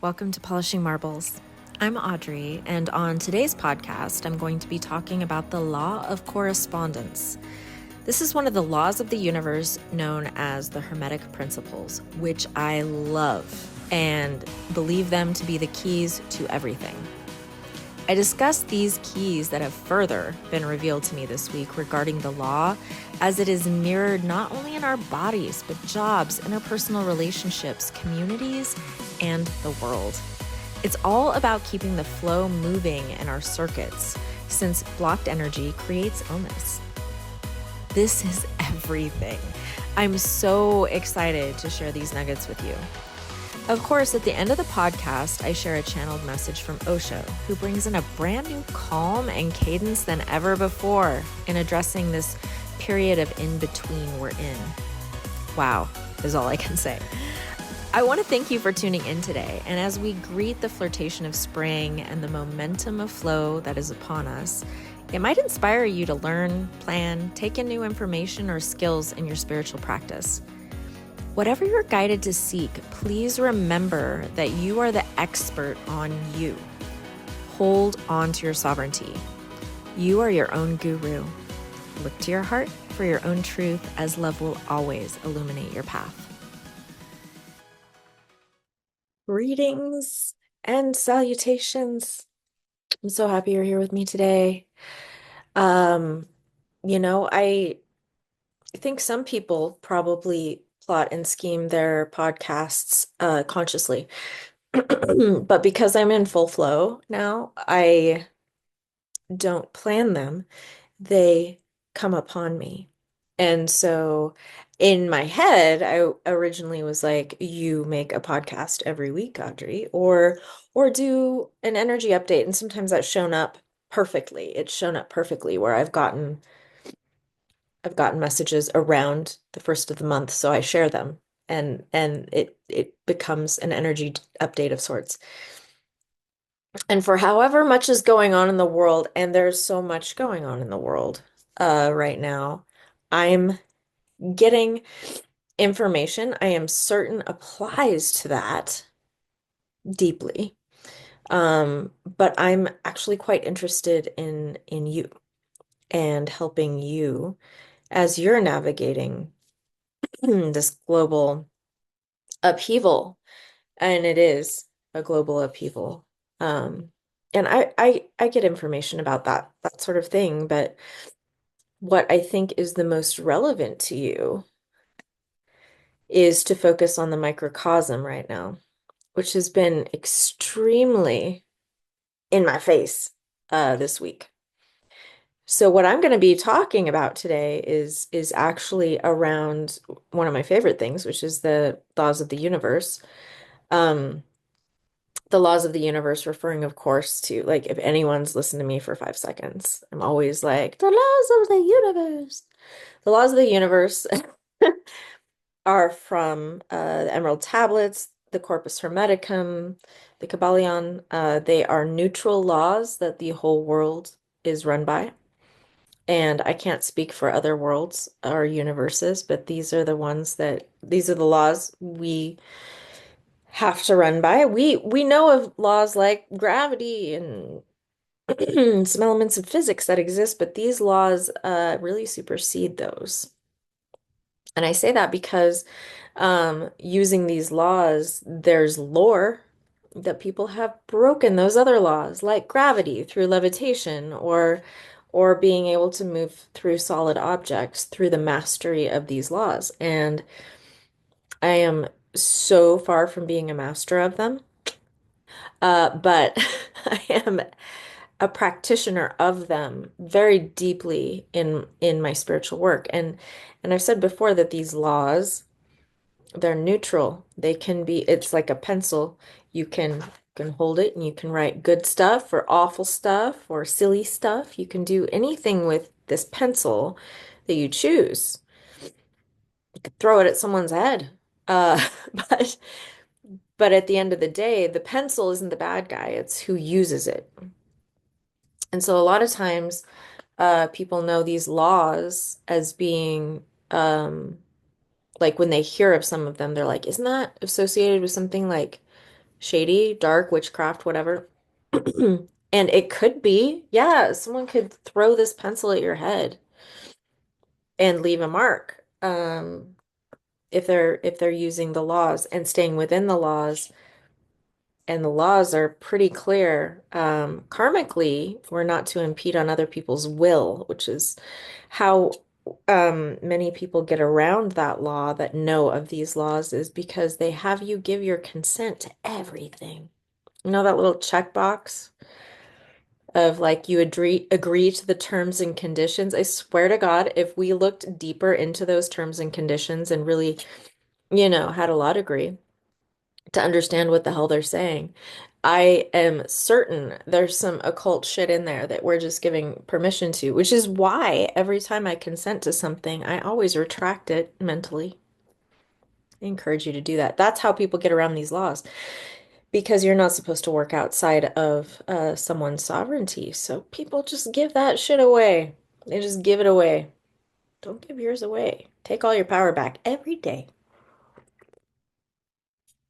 Welcome to Polishing Marbles. I'm Audrey, and on today's podcast, I'm going to be talking about the Law of Correspondence. This is one of the laws of the universe known as the Hermetic Principles, which I love and believe them to be the keys to everything. I discuss these keys that have further been revealed to me this week regarding the law, as it is mirrored not only in our bodies, but jobs, interpersonal relationships, communities, and the world. It's all about keeping the flow moving in our circuits, since blocked energy creates illness. This is everything. I'm so excited to share these nuggets with you. Of course, at the end of the podcast, I share a channeled message from Osho, who brings in a brand new calm and cadence than ever before in addressing this period of in-between we're in. Wow, is all I can say. I want to thank you for tuning in today, and as we greet the flirtation of spring and the momentum of flow that is upon us, it might inspire you to learn, plan, take in new information or skills in your spiritual practice. Whatever you're guided to seek, please remember that you are the expert on you. Hold on to your sovereignty. You are your own guru. Look to your heart for your own truth, as love will always illuminate your path. Greetings and salutations. I'm so happy you're here with me today. I think some people probably plot and scheme their podcasts consciously. But because I'm in full flow now, I don't plan them. They come upon me. And so in my head, I originally was like, you make a podcast every week, Audrey, or do an energy update. And sometimes that's shown up perfectly. It's shown up perfectly where I've gotten messages around the first of the month, so I share them, and it becomes an energy update of sorts. And for however much is going on in the world, and there's so much going on in the world right now, I'm getting information I am certain applies to that deeply. But I'm actually quite interested in you and helping you as you're navigating this global upheaval, and it is a global upheaval. And I get information about that sort of thing, but what I think is the most relevant to you is to focus on the microcosm right now, which has been extremely in my face this week. So what I'm going to be talking about today is actually around one of my favorite things, which is the laws of the universe. Um, the laws of the universe, referring, of course, to, like, if anyone's listened to me for 5 seconds, I'm always like, the laws of the universe. The laws of the universe are from the Emerald Tablets, the Corpus Hermeticum, the Kabbalion. They are neutral laws that the whole world is run by. And I can't speak for other worlds or universes, but these are the laws we have to run by. We know of laws like gravity and some elements of physics that exist, but these laws really supersede those. And I say that because using these laws, there's lore that people have broken those other laws, like gravity through levitation, or being able to move through solid objects through the mastery of these laws. And I am so far from being a master of them. But I am a practitioner of them very deeply in my spiritual work. And I've said before that these laws, they're neutral. They can be, it's like a pencil. You can hold it and you can write good stuff or awful stuff or silly stuff. You can do anything with this pencil that you choose. You could throw it at someone's head. Uh, but but at the end of the day, the pencil isn't the bad guy, it's who uses it. And so a lot of times, people know these laws as being, like when they hear of some of them, they're like, isn't that associated with something like shady, dark, witchcraft, whatever. And it could be, yeah, someone could throw this pencil at your head and leave a mark. If they're using the laws and staying within the laws, and the laws are pretty clear. Karmically, we're not to impede on other people's will, which is how many people get around that law that know of these laws is because they have you give your consent to everything. You know that little checkbox of like you agree to the terms and conditions. I swear to God, if we looked deeper into those terms and conditions and really, had a law degree to understand what the hell they're saying, I am certain there's some occult shit in there that we're just giving permission to, which is why every time I consent to something, I always retract it mentally. I encourage you to do that. That's how people get around these laws because you're not supposed to work outside of someone's sovereignty. So people just give that shit away. They just give it away. Don't give yours away. Take all your power back every day.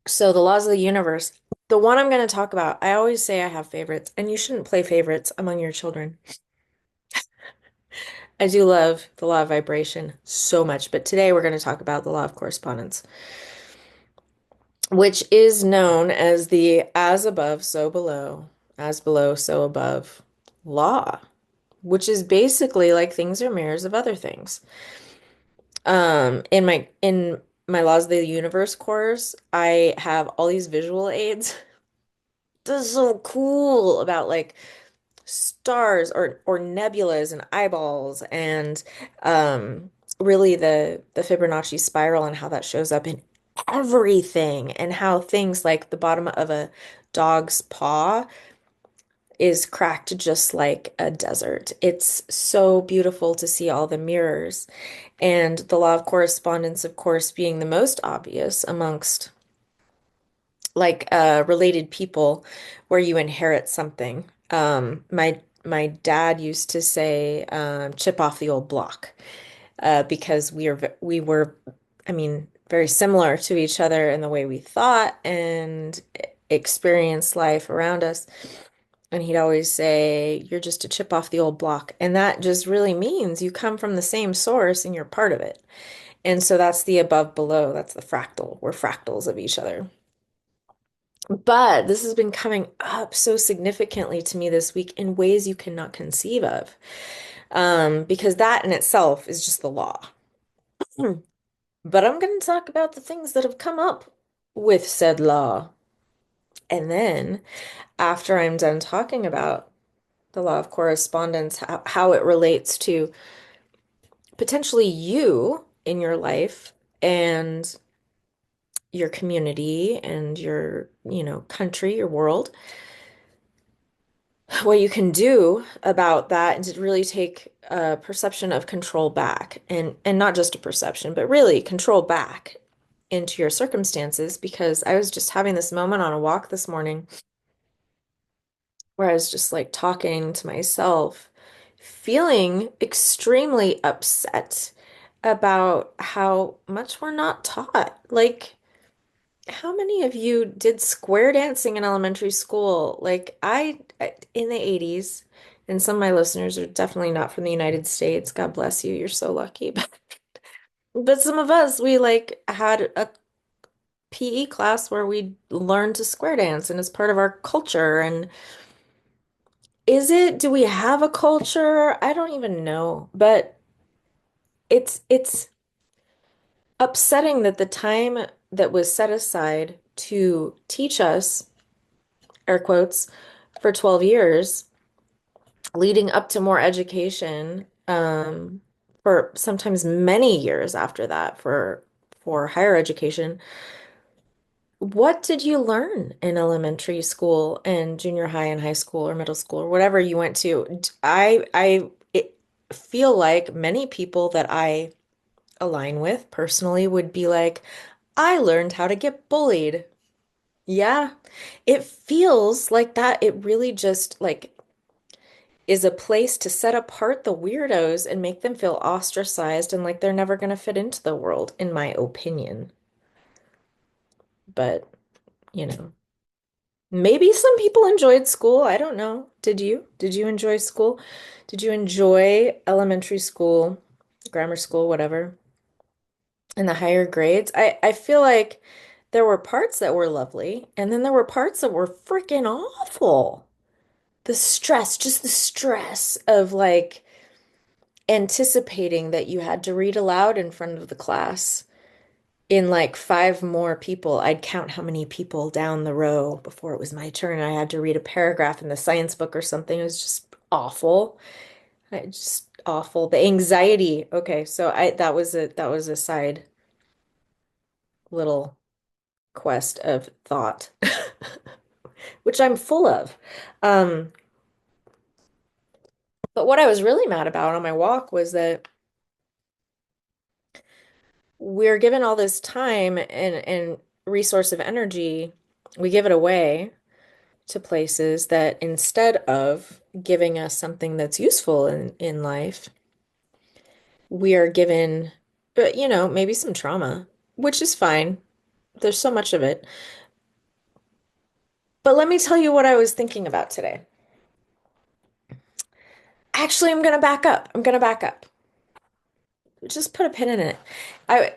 So the laws of the universe, the one I'm going to talk about, I always say I have favorites, and you shouldn't play favorites among your children. I do love the law of vibration so much, but today we're going to talk about the law of correspondence, which is known as the as above, so below, as below, so above law, which is basically like things are mirrors of other things. In my Laws of the Universe course, I have all these visual aids. This is so cool about like stars or nebulas and eyeballs and really the Fibonacci spiral and how that shows up in everything and how things like the bottom of a dog's paw is cracked just like a desert. It's so beautiful to see all the mirrors and the law of correspondence, of course, being the most obvious amongst like related people where you inherit something. My dad used to say chip off the old block because we were I mean very similar to each other in the way we thought and experienced life around us. And he'd always say, "You're just a chip off the old block." And that just really means you come from the same source and you're part of it. And so that's the above below. That's the fractal. We're fractals of each other. But this has been coming up so significantly to me this week in ways you cannot conceive of. Because that in itself is just the law. But I'm going to talk about the things that have come up with said law. And then after I'm done talking about the law of correspondence, how it relates to potentially you in your life and your community and your, country, your world, what you can do about that and to really take a perception of control back and not just a perception, but really control back into your circumstances because I was just having this moment on a walk this morning where I was just like talking to myself, feeling extremely upset about how much we're not taught. Like, how many of you did square dancing in elementary school? Like in the 80s, and some of my listeners are definitely not from the United States. God bless you. You're so lucky. But some of us, we like had a PE class where we learned to square dance and it's part of our culture. And do we have a culture? I don't even know. But it's upsetting that the time that was set aside to teach us air quotes, for 12 years, leading up to more education, for sometimes many years after that for higher education. What did you learn in elementary school and junior high and high school or middle school or whatever you went to? Feel like many people that I align with personally would be like, I learned how to get bullied. Yeah, it feels like that. It really just like is a place to set apart the weirdos and make them feel ostracized and like they're never going to fit into the world, in my opinion. But, you know. Maybe some people enjoyed school. I don't know. Did you? Did you enjoy school? Did you enjoy elementary school, grammar school, whatever, and the higher grades? I feel like there were parts that were lovely, and then there were parts that were freaking awful. The stress, just the stress of like anticipating that you had to read aloud in front of the class in like five more people. I'd count how many people down the row before it was my turn. I had to read a paragraph in the science book or something. It was just awful. Just awful. The anxiety. Okay, so I that was a side little quest of thought, which I'm full of. Um, but what I was really mad about on my walk was that we're given all this time and resource of energy, we give it away to places that instead of giving us something that's useful in life, we are given, maybe some trauma, which is fine. There's so much of it. But let me tell you what I was thinking about today. Actually, I'm going to back up. I'm going to back up. Just put a pin in it. I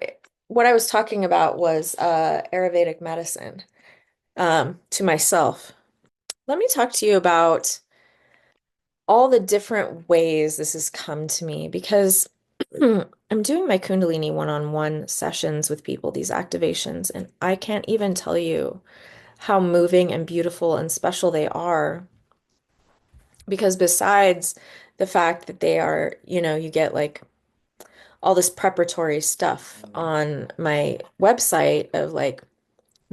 what I was talking about was Ayurvedic medicine to myself. Let me talk to you about all the different ways this has come to me because I'm doing my Kundalini one-on-one sessions with people, these activations, and I can't even tell you how moving and beautiful and special they are. Because besides the fact that they are, you get like all this preparatory stuff on my website of like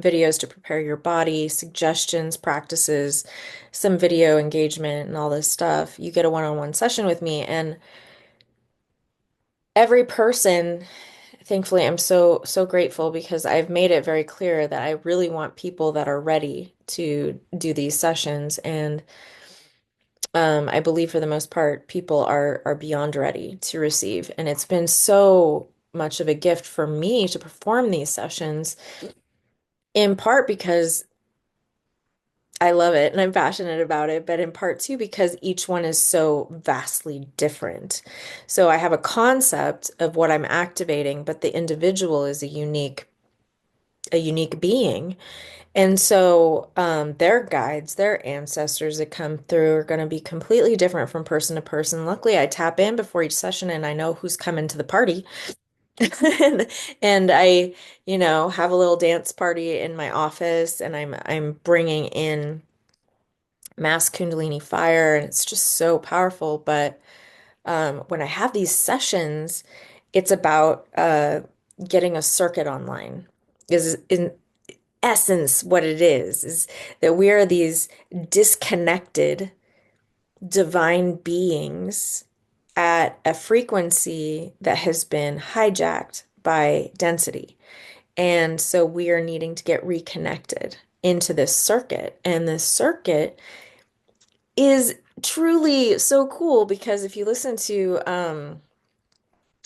videos to prepare your body, suggestions, practices, some video engagement, and all this stuff. You get a one-on-one session with me, and every person, thankfully, I'm so grateful because I've made it very clear that I really want people that are ready to do these sessions. And I believe for the most part, people are beyond ready to receive. And it's been so much of a gift for me to perform these sessions, in part because I love it and I'm passionate about it, but in part too because each one is so vastly different. So I have a concept of what I'm activating, but the individual is a unique being. And so their guides, their ancestors that come through are going to be completely different from person to person. Luckily, I tap in before each session and I know who's coming to the party. And, and I, have a little dance party in my office and I'm bringing in mass Kundalini fire, and it's just so powerful. But when I have these sessions, it's about getting a circuit online. Is in essence what it is that we are these disconnected divine beings at a frequency that has been hijacked by density. And so we are needing to get reconnected into this circuit. And this circuit is truly so cool because if you listen to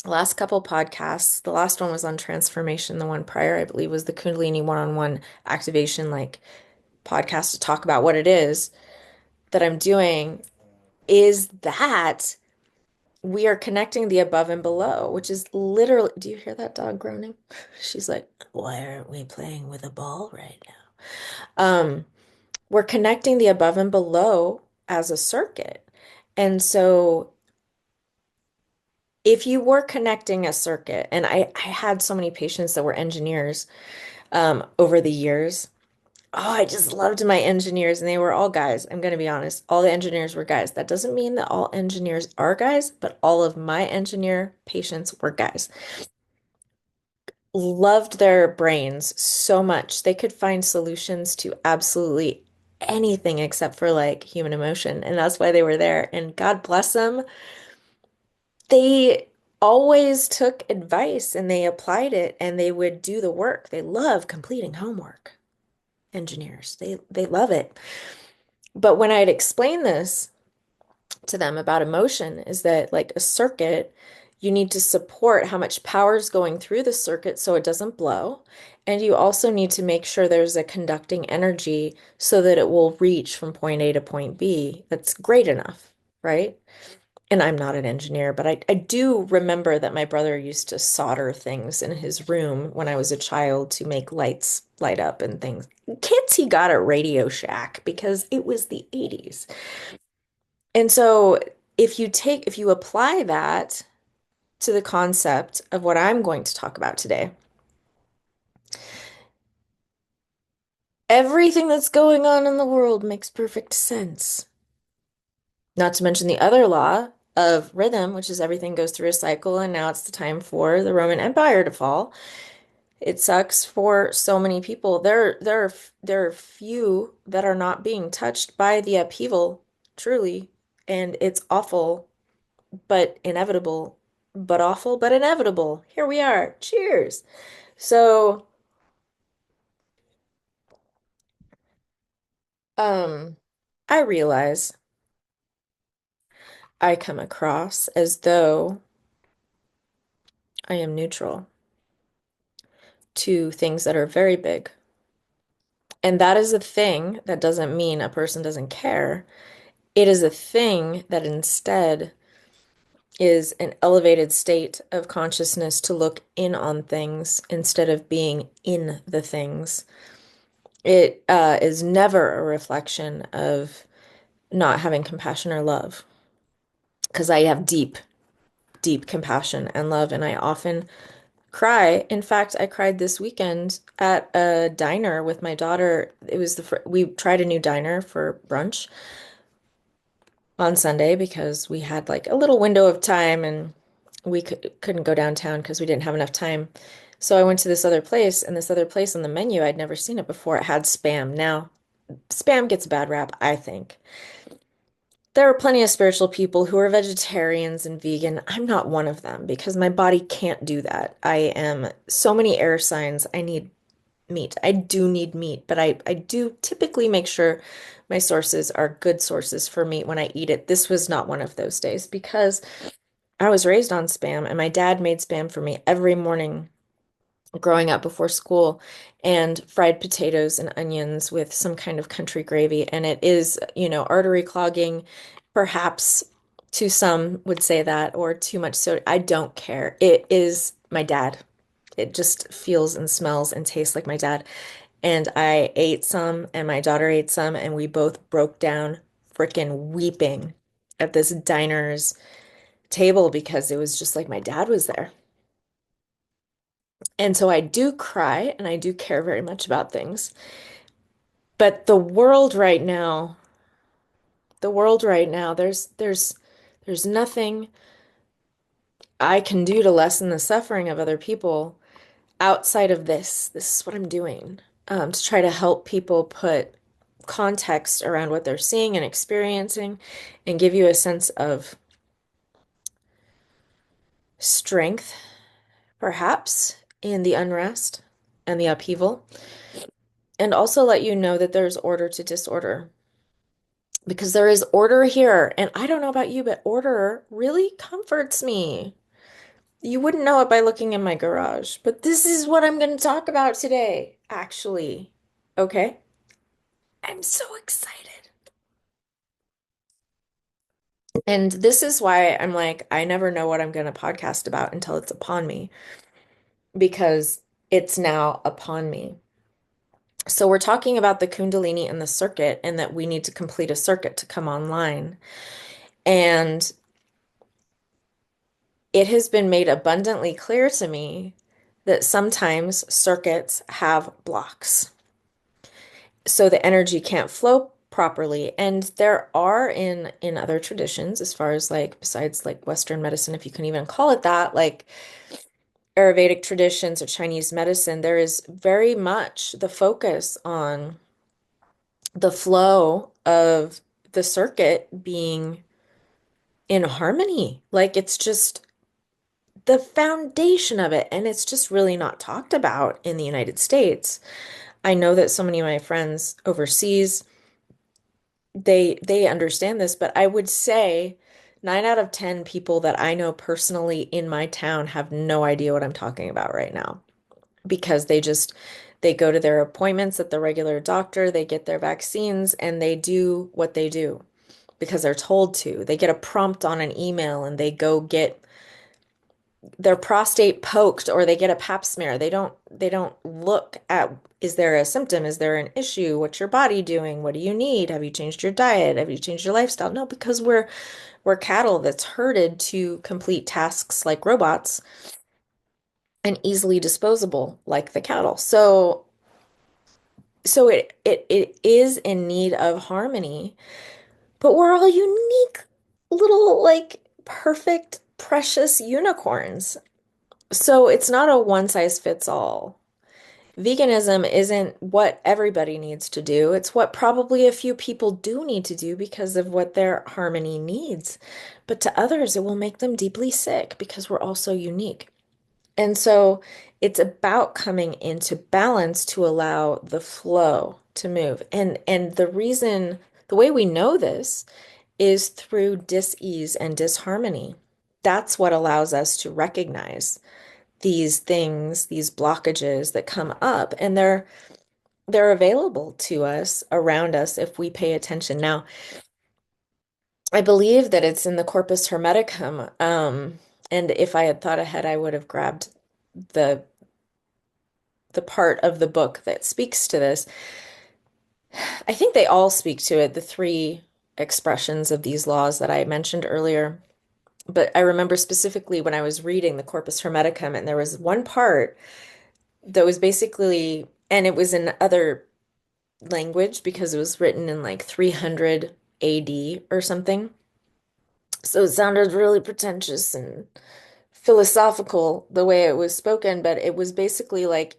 last couple podcasts, the last one was on transformation, the one prior, I believe, was the Kundalini one-on-one activation like podcast to talk about what it is that I'm doing, is that we are connecting the above and below, which is literally, do you hear that dog groaning? She's like, why aren't we playing with a ball right now? We're connecting the above and below as a circuit. And so if you were connecting a circuit, and I had so many patients that were engineers over the years. Oh, I just loved my engineers, and they were all guys. I'm going to be honest. All the engineers were guys. That doesn't mean that all engineers are guys, but all of my engineer patients were guys. Loved their brains so much. They could find solutions to absolutely anything except for like human emotion. And that's why they were there. And God bless them. They always took advice and they applied it and they would do the work. They love completing homework. Engineers, they love it. But when I'd explain this to them about emotion, is that like a circuit, you need to support how much power is going through the circuit so it doesn't blow. And you also need to make sure there's a conducting energy so that it will reach from point A to point B. That's great enough, right? And I'm not an engineer, but I do remember that my brother used to solder things in his room when I was a child to make lights light up and things. Kits he got at Radio Shack because it was the 80s. And so if you apply that to the concept of what I'm going to talk about today, everything that's going on in the world makes perfect sense. Not to mention the other law of rhythm, which is everything goes through a cycle, and now it's the time for the Roman Empire to fall. It sucks for so many people. There are few that are not being touched by the upheaval, truly, and it's awful, but inevitable, but awful, but inevitable. Here we are. Cheers. So, um, I realize I come across as though I am neutral to things that are very big. And that is a thing that doesn't mean a person doesn't care. It is a thing that instead is an elevated state of consciousness to look in on things instead of being in the things. It is never a reflection of not having compassion or love, because I have deep, deep compassion and love, and I often cry. In fact, I cried this weekend at a diner with my daughter. It was we tried a new diner for brunch on Sunday because we had like a little window of time and we couldn't go downtown because we didn't have enough time. So I went to this other place, and this other place on the menu, I'd never seen it before. It had spam. Now, spam gets a bad rap, I think. There are plenty of spiritual people who are vegetarians and vegan. I'm not one of them because my body can't do that. I am so many air signs. I need meat. I do need meat, but I do typically make sure my sources are good sources for meat when I eat it. This was not one of those days because I was raised on spam, and my dad made spam for me every morning growing up before school, and fried potatoes and onions with some kind of country gravy. And it is, artery clogging, perhaps to some would say that, or too much soda. I don't care. It is my dad. It just feels and smells and tastes like my dad. And I ate some, and my daughter ate some, and we both broke down freaking weeping at this diner's table because it was just like my dad was there. And so I do cry and I do care very much about things. But the world right now, there's nothing I can do to lessen the suffering of other people outside of this. This is what I'm doing, to try to help people put context around what they're seeing and experiencing and give you a sense of strength, perhaps, in the unrest and the upheaval, and also let you know that there's order to disorder. Because there is order here. And I don't know about you, but order really comforts me. You wouldn't know it by looking in my garage, but this is what I'm going to talk about today, actually. Okay? I'm so excited. And this is why I'm like, I never know what I'm going to podcast about until it's upon me, because it's now upon me. So we're talking about the Kundalini and the circuit, and that we need to complete a circuit to come online. And it has been made abundantly clear to me that sometimes circuits have blocks. So the energy can't flow properly. And there are in other traditions, as far as like besides like Western medicine, if you can even call it that, like Ayurvedic traditions or Chinese medicine, there is very much the focus on the flow of the circuit being in harmony. Like it's just the foundation of it. And it's just really not talked about in the United States. I know that so many of my friends overseas, they understand this, but I would say 9 out of 10 people that I know personally in my town have no idea what I'm talking about right now. because they go to their appointments at the regular doctor, they get their vaccines, and they do what they do because they're told to. They get a prompt on an email and they go get their prostate poked or they get a pap smear. They don't look at, is there a symptom? Is there an issue? What's your body doing? What do you need? Have you changed your diet? Have you changed your lifestyle? No, because we're cattle that's herded to complete tasks like robots and easily disposable like the cattle. So it is in need of harmony, but we're all unique little like perfect precious unicorns. So it's not a one size fits all. Veganism isn't what everybody needs to do. It's what probably a few people do need to do because of what their harmony needs. But to others, it will make them deeply sick because we're all so unique. And so it's about coming into balance to allow the flow to move. And the way we know this is through dis-ease and disharmony. That's what allows us to recognize these things, these blockages that come up, and they're available to us around us if we pay attention. Now, I believe that it's in the Corpus Hermeticum, and if I had thought ahead, I would have grabbed the the part of the book that speaks to this. I think they all speak to it, the three expressions of these laws that I mentioned earlier. But I remember specifically when I was reading the Corpus Hermeticum, and there was one part that was basically, and it was in other language because it was written in like 300 AD or something. So it sounded really pretentious and philosophical the way it was spoken, but it was basically like,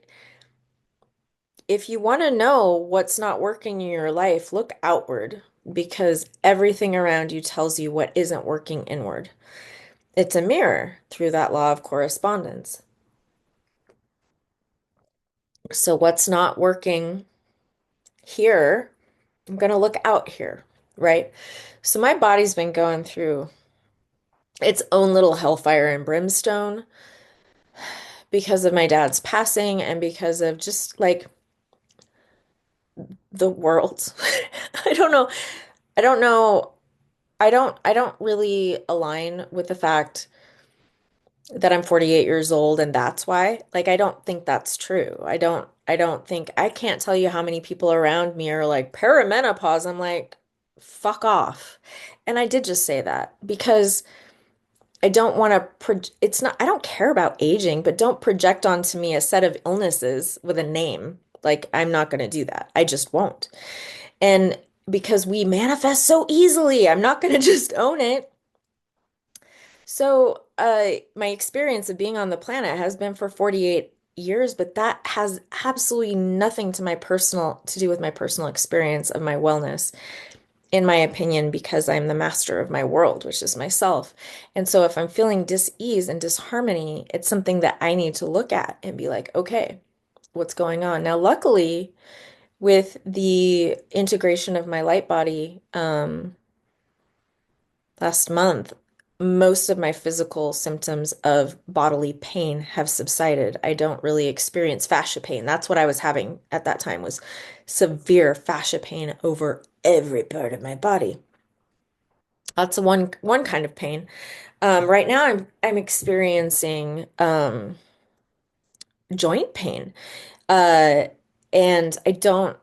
if you want to know what's not working in your life, look outward because everything around you tells you what isn't working inward. It's a mirror through that law of correspondence. So what's not working here, I'm going to look out here, right? So my body's been going through its own little hellfire and brimstone because of my dad's passing and because of just like the world. I don't know. I don't know. I don't really align with the fact that I'm 48 years old and that's why. Like I don't think that's true. I don't think I can't tell you how many people around me are like perimenopause. I'm like, fuck off. And I did just say that because I don't want to it's not I don't care about aging, but don't project onto me a set of illnesses with a name. Like I'm not going to do that. I just won't. And because we manifest so easily, I'm not going to just own it. So, my experience of being on the planet has been for 48 years, but that has absolutely nothing to do with my personal experience of my wellness, in my opinion, because I'm the master of my world, which is myself. And so if I'm feeling dis-ease and disharmony, it's something that I need to look at and be like, okay, what's going on? Now, luckily, with the integration of my light body, last month, most of my physical symptoms of bodily pain have subsided. I don't really experience fascia pain. That's what I was having at that time was severe fascia pain over every part of my body. That's one kind of pain. Right now I'm experiencing joint pain. Uh, and I don't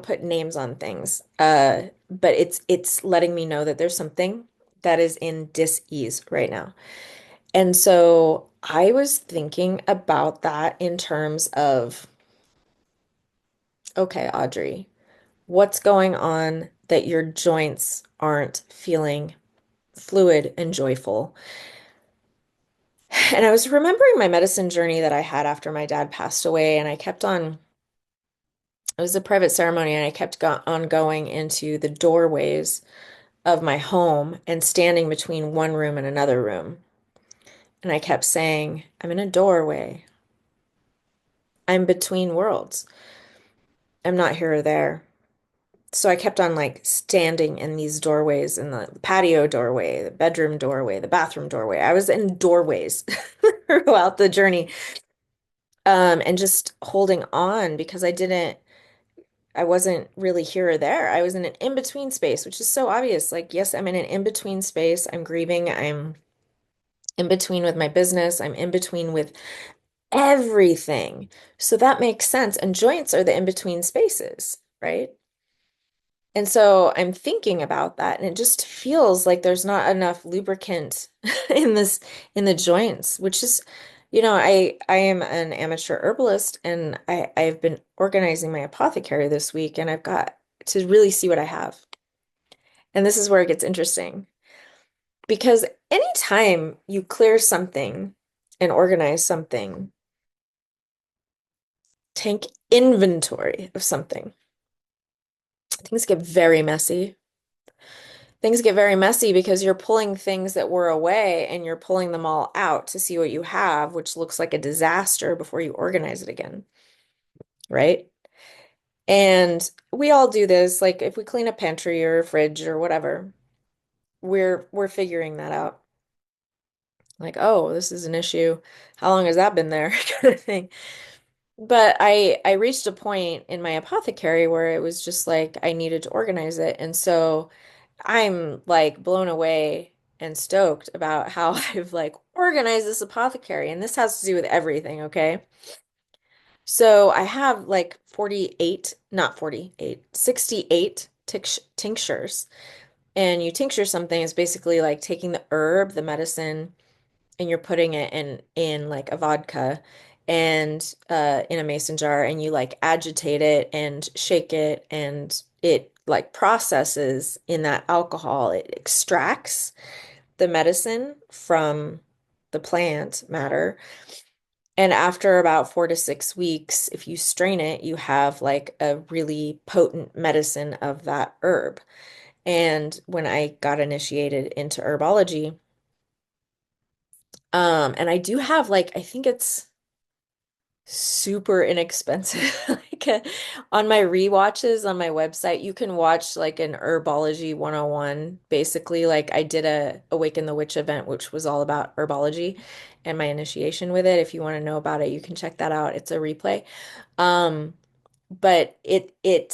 put names on things. But it's letting me know that there's something that is in dis-ease right now. And so I was thinking about that in terms of, okay, Audrey, what's going on that your joints aren't feeling fluid and joyful? And I was remembering my medicine journey that I had after my dad passed away, and I kept on it was a private ceremony, and I kept go on going into the doorways of my home and standing between one room and another room. And I kept saying, I'm in a doorway. I'm between worlds. I'm not here or there. So I kept on like standing in these doorways, in the patio doorway, the bedroom doorway, the bathroom doorway. I was in doorways throughout the journey. and just holding on because I wasn't really here or there. I was in an in-between space, which is so obvious. Like, yes, I'm in an in-between space. I'm grieving. I'm in between with my business. I'm in between with everything. So that makes sense. And joints are the in-between spaces, right? And so I'm thinking about that, and it just feels like there's not enough lubricant in in the joints, which is, I am an amateur herbalist, and I've been organizing my apothecary this week, and I've got to really see what I have. And this is where it gets interesting because anytime you clear something and organize something, take inventory of something, things get very messy. Things get very messy because you're pulling things that were away and you're pulling them all out to see what you have, which looks like a disaster before you organize it again, right? And we all do this, like if we clean a pantry or a fridge or whatever, we're figuring that out. Like, oh, this is an issue. How long has that been there? Kind of thing. But I reached a point in my apothecary where it was just like I needed to organize it. And so I'm like blown away and stoked about how I've like organized this apothecary. And this has to do with everything, okay? So I have like 48, not 48, 68 tinctures. And you tincture something is basically like taking the herb, the medicine, and you're putting it in like a vodka and in a mason jar, and you like agitate it and shake it, and it like processes in that alcohol. It extracts the medicine from the plant matter. And after about 4 to 6 weeks, if you strain it, you have like a really potent medicine of that herb. And when I got initiated into herbology, and I do have like, I think it's super inexpensive. Like on my rewatches on my website, you can watch like an herbology 101. Basically, like I did a Awaken the Witch event, which was all about herbology and my initiation with it. If you want to know about it, you can check that out. It's a replay. Um, but I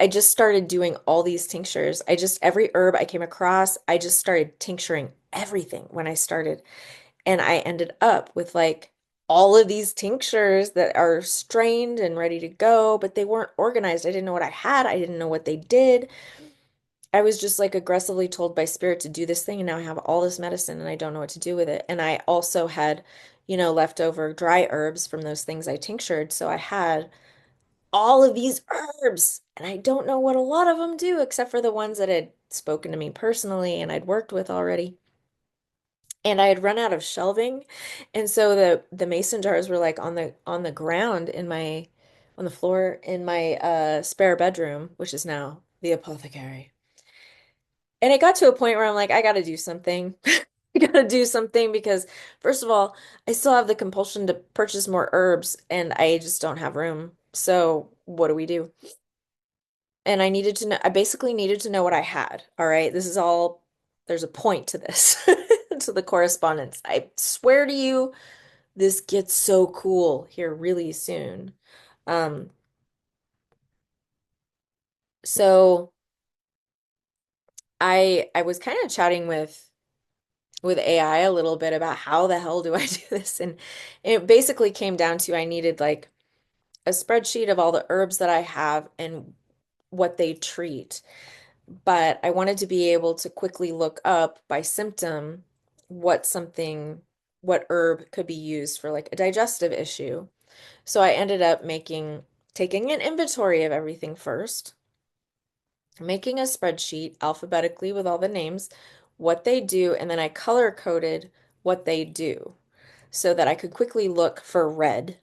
just started doing all these tinctures. Every herb I came across, I just started tincturing everything when I started. And I ended up with like all of these tinctures that are strained and ready to go, but they weren't organized. I didn't know what I had. I didn't know what they did. I was just like aggressively told by spirit to do this thing, and now I have all this medicine and I don't know what to do with it. And I also had, leftover dry herbs from those things I tinctured. So I had all of these herbs, and I don't know what a lot of them do except for the ones that had spoken to me personally and I'd worked with already. And I had run out of shelving, and so the mason jars were like on the ground in my on the floor in my spare bedroom, which is now the apothecary. And it got to a point where I'm like, I gotta do something. I gotta do something because first of all, I still have the compulsion to purchase more herbs, and I just don't have room. So what do we do? And I basically needed to know what I had. All right. This is all, there's a point to this, to the correspondence. I swear to you, this gets so cool here really soon. Um, so I was kind of chatting with AI a little bit about how the hell do I do this? And it basically came down to I needed like a spreadsheet of all the herbs that I have and what they treat. But I wanted to be able to quickly look up by symptom what what herb could be used for like a digestive issue. So I ended up taking an inventory of everything first, making a spreadsheet alphabetically with all the names, what they do, and then I color coded what they do so that I could quickly look for red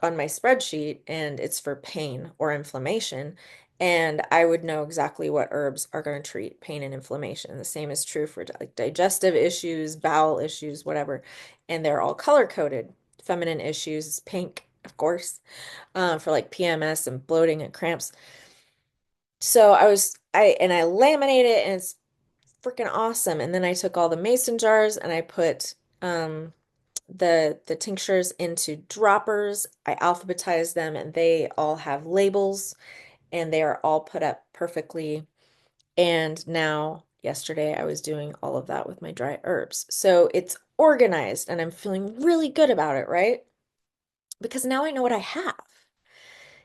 on my spreadsheet and it's for pain or inflammation. And I would know exactly what herbs are going to treat pain and inflammation. The same is true for like digestive issues, bowel issues, whatever. And they're all color coded. Feminine issues is pink, of course, for like PMS and bloating and cramps. So I laminate it, and it's freaking awesome. And then I took all the mason jars and I put the tinctures into droppers. I alphabetize them and they all have labels and they are all put up perfectly. And now, yesterday, I was doing all of that with my dry herbs. So it's organized and I'm feeling really good about it, right? Because now I know what I have.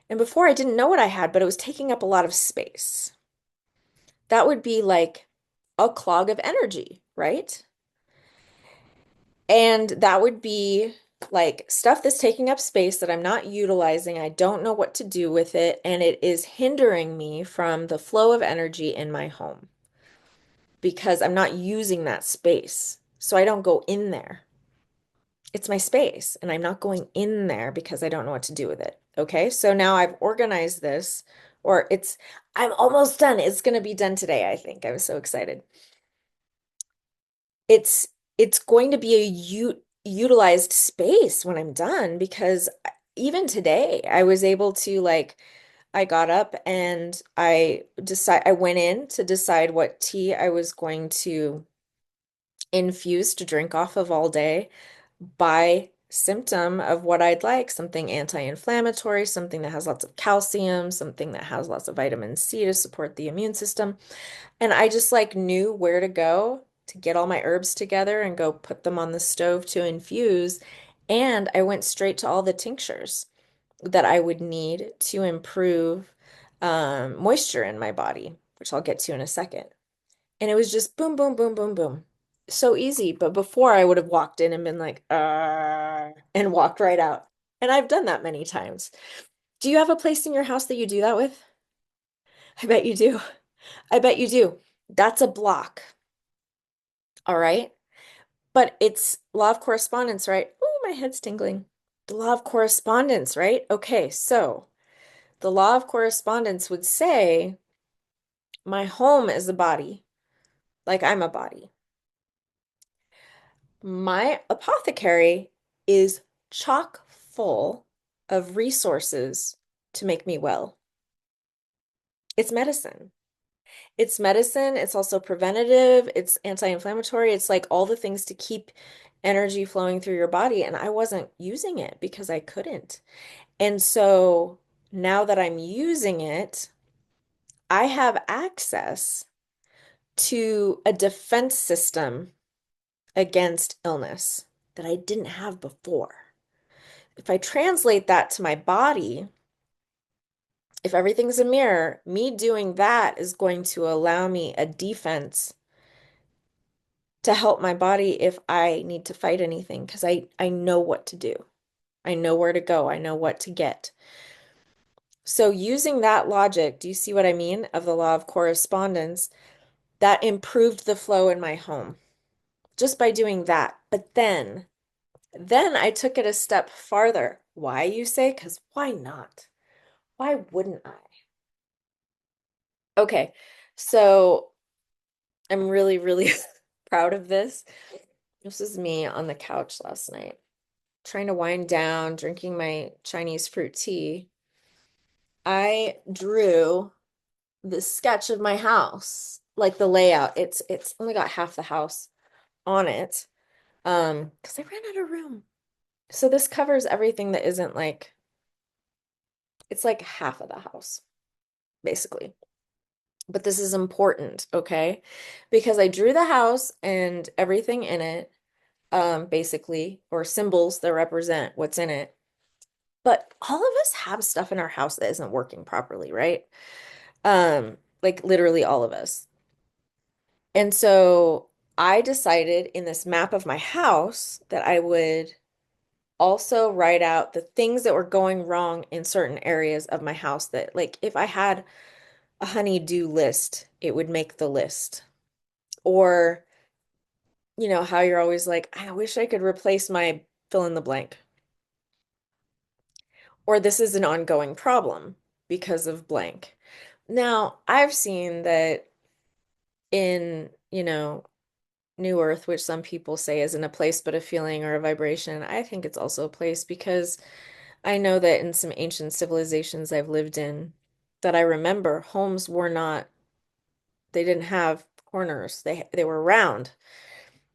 And before I didn't know what I had, but it was taking up a lot of space. That would be like a clog of energy, right? And that would be like stuff that's taking up space that I'm not utilizing. I don't know what to do with it, and it is hindering me from the flow of energy in my home because I'm not using that space. So I don't go in there. It's my space, and I'm not going in there because I don't know what to do with it. Okay, so now I've organized this, or I'm almost done. It's going to be done today, I think. I'm so excited. It's it's going to be a utilized space when I'm done because even today I was able to like I got up and I went in to decide what tea I was going to infuse to drink off of all day by symptom of what I'd like, something anti-inflammatory, something that has lots of calcium, something that has lots of vitamin C to support the immune system. And I just like knew where to go to get all my herbs together and go put them on the stove to infuse. And I went straight to all the tinctures that I would need to improve moisture in my body, which I'll get to in a second. And it was just boom, boom, boom, boom, boom. So easy. But before I would have walked in and been like, and walked right out. And I've done that many times. Do you have a place in your house that you do that with? I bet you do. I bet you do. That's a block. All right. But it's law of correspondence, right? Oh, my head's tingling. The law of correspondence, right? Okay. So the law of correspondence would say my home is a body, like I'm a body. My apothecary is chock full of resources to make me well. It's medicine. It's medicine. It's also preventative. It's anti-inflammatory. It's like all the things to keep energy flowing through your body. And I wasn't using it because I couldn't. And so now that I'm using it, I have access to a defense system against illness that I didn't have before. If I translate that to my body, if everything's a mirror, me doing that is going to allow me a defense to help my body if I need to fight anything because I know what to do. I know where to go. I know what to get. So using that logic, do you see what I mean of the law of correspondence? That improved the flow in my home just by doing that. But then I took it a step farther. Why, you say? Because why not? Why wouldn't I? Okay, so I'm really, really proud of this. This is me on the couch last night, trying to wind down, drinking my Chinese fruit tea. I drew the sketch of my house, like the layout. It's only got half the house on it. Because I ran out of room. So this covers everything that isn't like it's like half of the house, basically. But this is important, okay? Because I drew the house and everything in it, basically, or symbols that represent what's in it. But all of us have stuff in our house that isn't working properly, right? Like literally all of us. And so I decided in this map of my house that I would also write out the things that were going wrong in certain areas of my house that, like, if I had a honey-do list, it would make the list. Or, you know, how you're always like, I wish I could replace my fill in the blank. Or this is an ongoing problem because of blank. Now, I've seen that in, New Earth, which some people say isn't a place but a feeling or a vibration, I think it's also a place because I know that in some ancient civilizations I've lived in that I remember, homes were not, they didn't have corners. They were round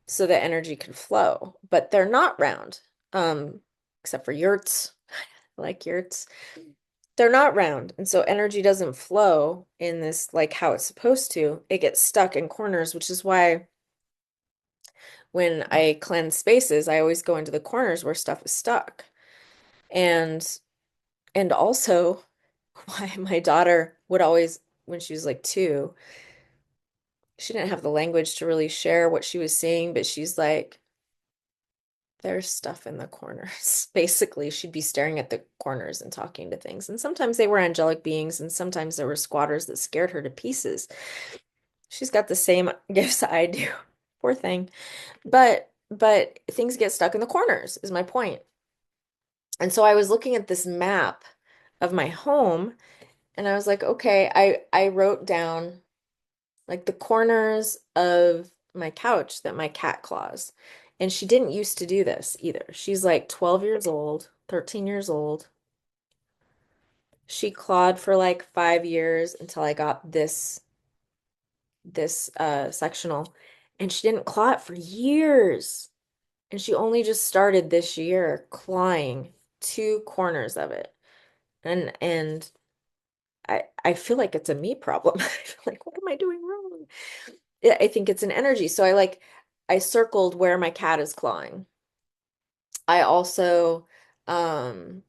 so that energy could flow, but they're not round um, except for yurts. I like yurts. They're not round, and so energy doesn't flow in this like how it's supposed to. It gets stuck in corners, which is why when I cleanse spaces, I always go into the corners where stuff is stuck. And and also why my daughter would always, when she was like 2, she didn't have the language to really share what she was seeing, but she's like, there's stuff in the corners. Basically, she'd be staring at the corners and talking to things. And sometimes they were angelic beings, and sometimes there were squatters that scared her to pieces. She's got the same gifts I do. Poor thing. But things get stuck in the corners, is my point. And so I was looking at this map of my home, and I was like, okay, I wrote down like the corners of my couch that my cat claws. And she didn't used to do this either. She's like 12 years old, 13 years old. She clawed for like 5 years until I got this sectional. And she didn't claw it for years. And she only just started this year clawing 2 corners of it. And I feel like it's a me problem. I feel like, what am I doing wrong? I think it's an energy. So I circled where my cat is clawing. I also um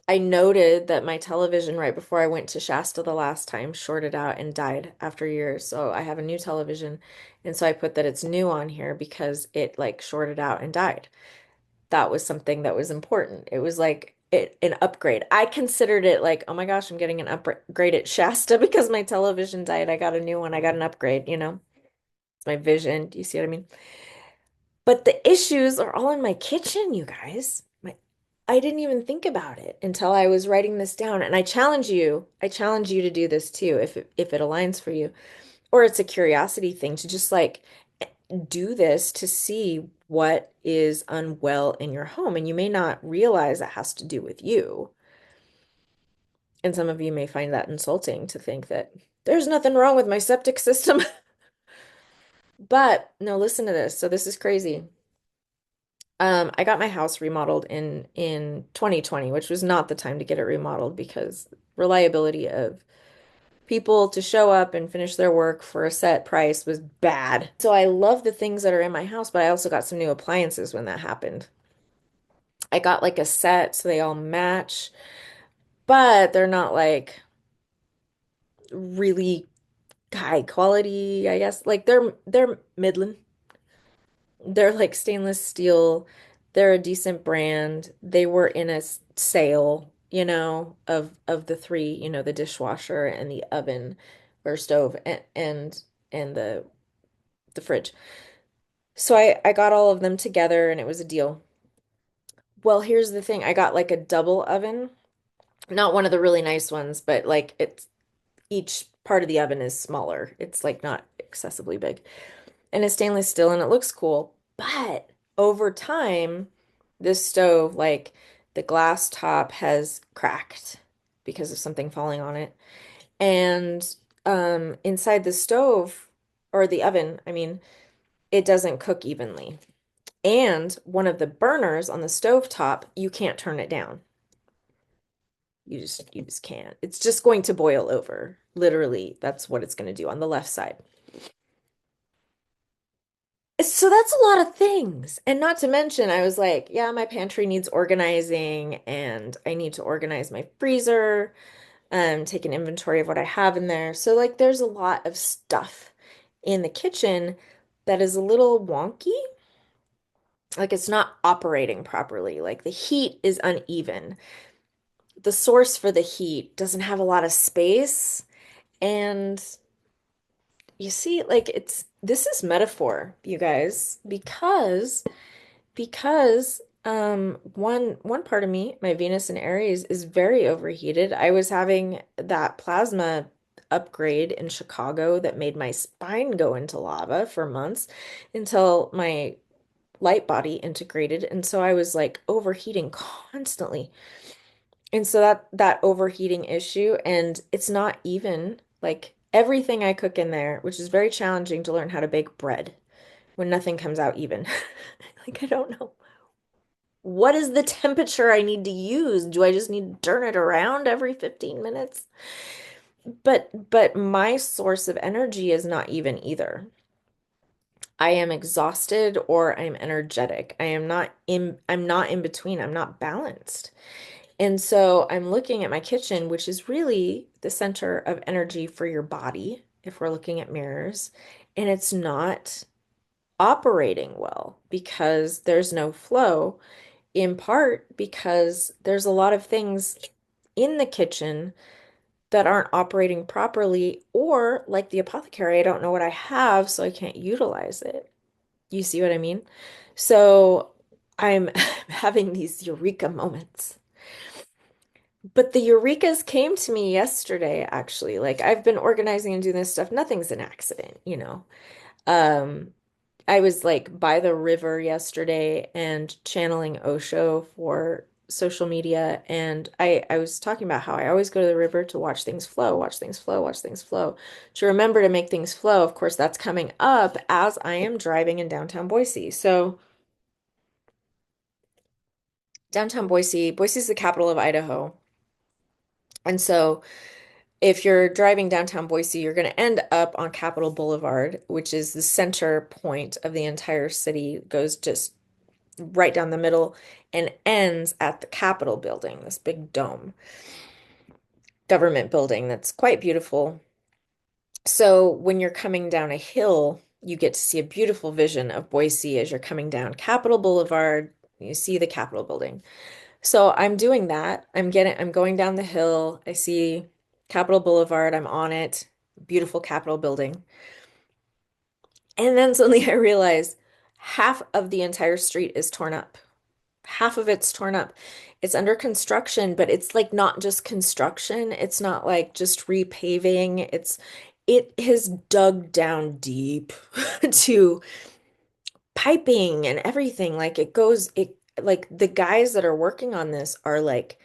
I noted that my television right before I went to Shasta the last time shorted out and died after years. So I have a new television. And so I put that it's new on here because it like shorted out and died. That was something that was important. It was like an upgrade. I considered it like, oh my gosh, I'm getting an upgrade at Shasta because my television died. I got a new one. I got an upgrade, you know? It's my vision. Do you see what I mean? But the issues are all in my kitchen, you guys. I didn't even think about it until I was writing this down. And I challenge you to do this too, if it aligns for you. Or it's a curiosity thing to just like do this to see what is unwell in your home. And you may not realize it has to do with you. And some of you may find that insulting to think that there's nothing wrong with my septic system. But no, listen to this. So this is crazy. I got my house remodeled in 2020, which was not the time to get it remodeled because reliability of people to show up and finish their work for a set price was bad. So I love the things that are in my house, but I also got some new appliances when that happened. I got like a set so they all match, but they're not like really high quality, I guess. Like they're Midland. They're like stainless steel. They're a decent brand. They were in a sale, of the three, the dishwasher and the oven or stove and the fridge. So I got all of them together and it was a deal. Well, here's the thing. I got like a double oven, not one of the really nice ones, but like it's each part of the oven is smaller. It's like not excessively big. And it's stainless steel and it looks cool. But over time, this stove, like the glass top has cracked because of something falling on it. And inside the stove or the oven, I mean, it doesn't cook evenly. And one of the burners on the stove top, you can't turn it down. You just can't. It's just going to boil over. Literally, that's what it's going to do on the left side. So that's a lot of things. And not to mention, I was like, yeah, my pantry needs organizing and I need to organize my freezer, take an inventory of what I have in there. So like there's a lot of stuff in the kitchen that is a little wonky. Like it's not operating properly. Like the heat is uneven. The source for the heat doesn't have a lot of space. And you see, like this is metaphor, you guys, because one part of me, my Venus in Aries, is very overheated. I was having that plasma upgrade in Chicago that made my spine go into lava for months until my light body integrated. And so I was like overheating constantly. And so that overheating issue, and it's not even like everything I cook in there, which is very challenging to learn how to bake bread when nothing comes out even. Like I don't know. What is the temperature I need to use? Do I just need to turn it around every 15 minutes? But my source of energy is not even either. I am exhausted or I'm energetic. I'm not in between. I'm not balanced. And so I'm looking at my kitchen, which is really the center of energy for your body, if we're looking at mirrors, and it's not operating well because there's no flow, in part because there's a lot of things in the kitchen that aren't operating properly, or like the apothecary, I don't know what I have, so I can't utilize it. You see what I mean? So I'm having these eureka moments. But the eurekas came to me yesterday, actually. Like I've been organizing and doing this stuff. Nothing's an accident, you know. Um, I was like by the river yesterday and channeling Osho for social media. And I was talking about how I always go to the river to watch things flow, watch things flow, watch things flow, to remember to make things flow. Of course, that's coming up as I am driving in downtown Boise. So downtown Boise, Boise's the capital of Idaho. And so if you're driving downtown Boise, you're going to end up on Capitol Boulevard, which is the center point of the entire city, goes just right down the middle and ends at the Capitol building, this big dome government building that's quite beautiful. So when you're coming down a hill, you get to see a beautiful vision of Boise as you're coming down Capitol Boulevard. You see the Capitol building. So I'm doing that. I'm going down the hill. I see Capitol Boulevard. I'm on it. Beautiful Capitol building. And then suddenly I realize half of the entire street is torn up. Half of it's torn up. It's under construction, but it's like not just construction. It's not like just repaving. It has dug down deep to piping and everything. Like it like the guys that are working on this are like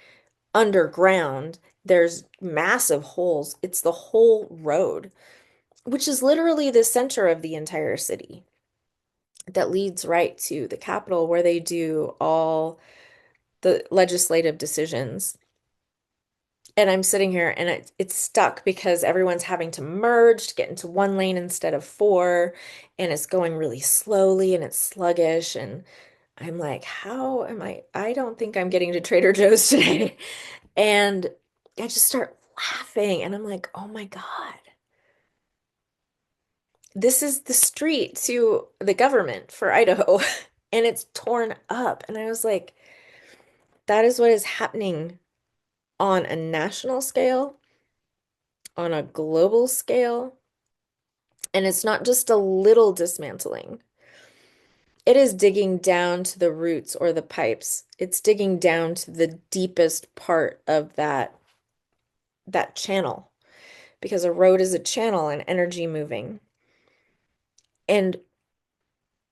underground. There's massive holes. It's the whole road, which is literally the center of the entire city that leads right to the Capitol where they do all the legislative decisions. And I'm sitting here and it's stuck because everyone's having to merge to get into one lane instead of four, and it's going really slowly and it's sluggish. And I'm like, how am I? I don't think I'm getting to Trader Joe's today. And I just start laughing and I'm like, oh my God, this is the street to the government for Idaho. And it's torn up. And I was like, that is what is happening on a national scale, on a global scale. And it's not just a little dismantling. It is digging down to the roots or the pipes. It's digging down to the deepest part of that channel because a road is a channel and energy moving. And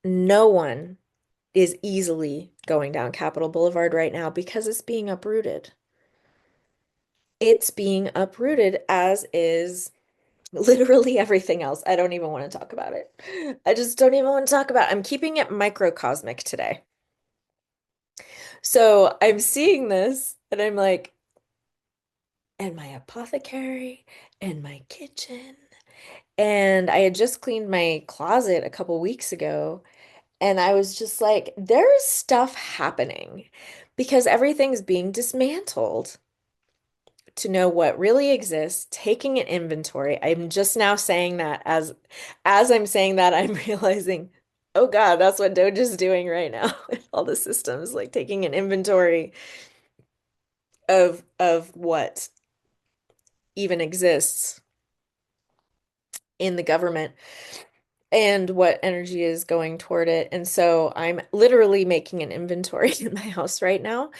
no one is easily going down Capitol Boulevard right now because it's being uprooted. It's being uprooted, as is literally everything else. I don't even want to talk about it. I just don't even want to talk about it. I'm keeping it microcosmic today. So I'm seeing this and I'm like, and my apothecary and my kitchen. And I had just cleaned my closet a couple weeks ago. And I was just like, there's stuff happening because everything's being dismantled to know what really exists, taking an inventory. I'm just now saying that as I'm saying that, I'm realizing, oh God, that's what Doge is doing right now with all the systems, like taking an inventory of what even exists in the government and what energy is going toward it. And so I'm literally making an inventory in my house right now.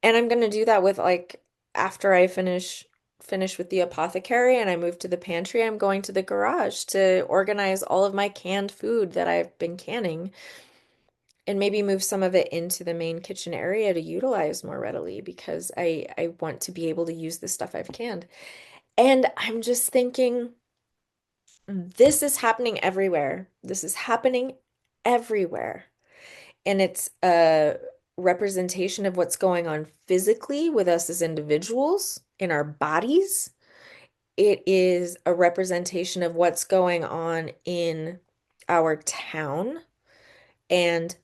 And I'm going to do that with like after I finish with the apothecary and I move to the pantry, I'm going to the garage to organize all of my canned food that I've been canning and maybe move some of it into the main kitchen area to utilize more readily because I want to be able to use the stuff I've canned. And I'm just thinking, this is happening everywhere. This is happening everywhere. And it's representation of what's going on physically with us as individuals in our bodies. It is a representation of what's going on in our town and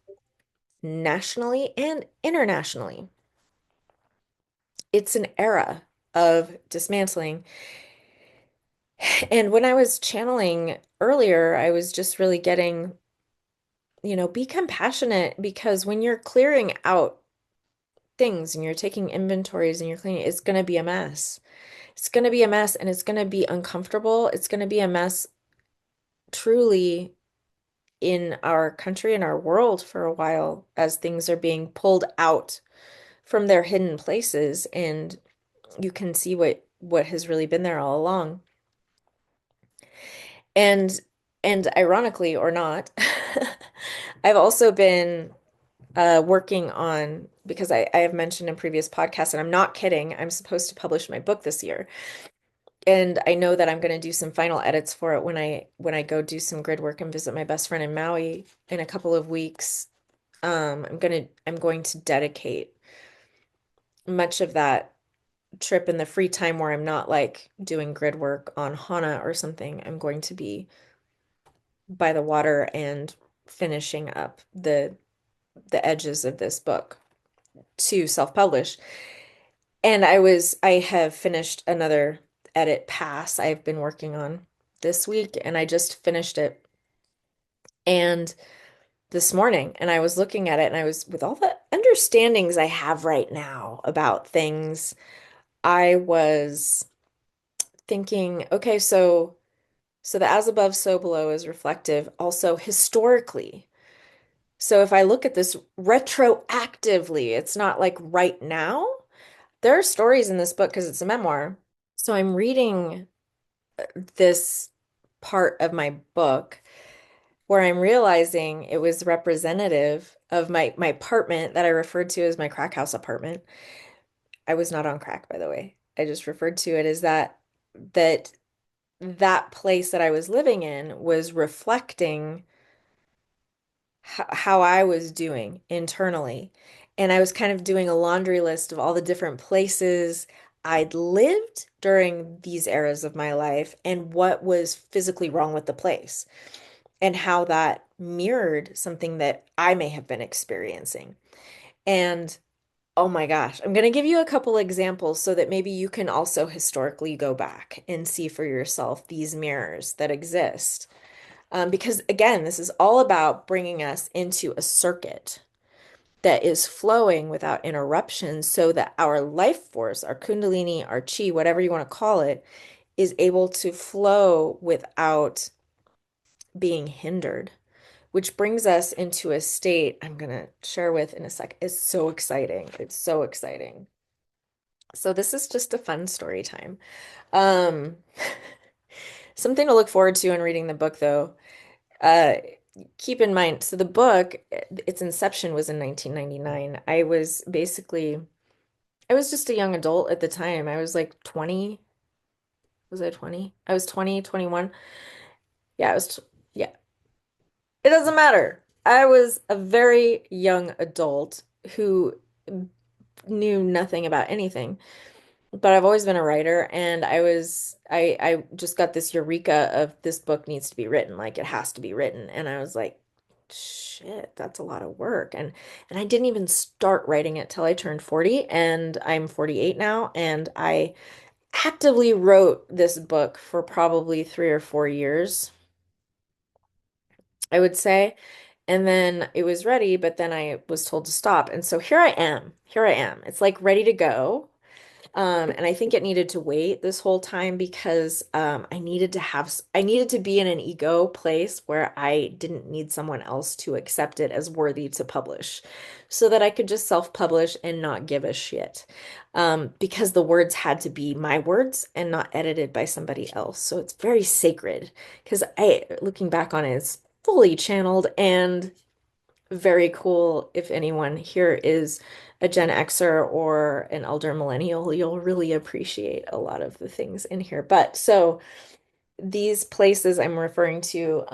nationally and internationally. It's an era of dismantling. And when I was channeling earlier, I was just really getting, be compassionate because when you're clearing out things and you're taking inventories and you're cleaning, it's going to be a mess. It's going to be a mess and it's going to be uncomfortable. It's going to be a mess truly in our country and our world for a while as things are being pulled out from their hidden places and you can see what has really been there all along. And and ironically or not, I've also been working on because I have mentioned in previous podcasts, and I'm not kidding, I'm supposed to publish my book this year. And I know that I'm going to do some final edits for it when I go do some grid work and visit my best friend in Maui in a couple of weeks. I'm going to dedicate much of that trip in the free time where I'm not like doing grid work on Hana or something. I'm going to be by the water and finishing up the edges of this book to self-publish. And I have finished another edit pass I've been working on this week, and I just finished it. And this morning, and I was looking at it, and I was, with all the understandings I have right now about things, I was thinking, okay, so the as above, so below is reflective also historically. So if I look at this retroactively, it's not like right now. There are stories in this book because it's a memoir. So I'm reading this part of my book where I'm realizing it was representative of my apartment that I referred to as my crack house apartment. I was not on crack, by the way. I just referred to it as that that place that I was living in was reflecting how I was doing internally. And I was kind of doing a laundry list of all the different places I'd lived during these eras of my life and what was physically wrong with the place and how that mirrored something that I may have been experiencing. And oh my gosh, I'm going to give you a couple examples so that maybe you can also historically go back and see for yourself these mirrors that exist. Because again, this is all about bringing us into a circuit that is flowing without interruption so that our life force, our kundalini, our chi, whatever you want to call it, is able to flow without being hindered, which brings us into a state I'm going to share with in a sec. It's so exciting. It's so exciting. So this is just a fun story time. Um, something to look forward to in reading the book, though. Uh, keep in mind, so the book, its inception was in 1999. I was just a young adult at the time. I was like 20. Was I 20? I was 20, 21. Yeah, yeah. It doesn't matter. I was a very young adult who knew nothing about anything. But I've always been a writer, and I just got this eureka of this book needs to be written, like it has to be written. And I was like, shit, that's a lot of work. And I didn't even start writing it till I turned 40, and I'm 48 now, and I actively wrote this book for probably 3 or 4 years, I would say. And then it was ready, but then I was told to stop. And so here I am. Here I am. It's like ready to go. And I think it needed to wait this whole time because I needed to be in an ego place where I didn't need someone else to accept it as worthy to publish so that I could just self-publish and not give a shit. Because the words had to be my words and not edited by somebody else. So it's very sacred because looking back on it, it's fully channeled and very cool. If anyone here is a Gen Xer or an elder millennial, you'll really appreciate a lot of the things in here. But so these places I'm referring to,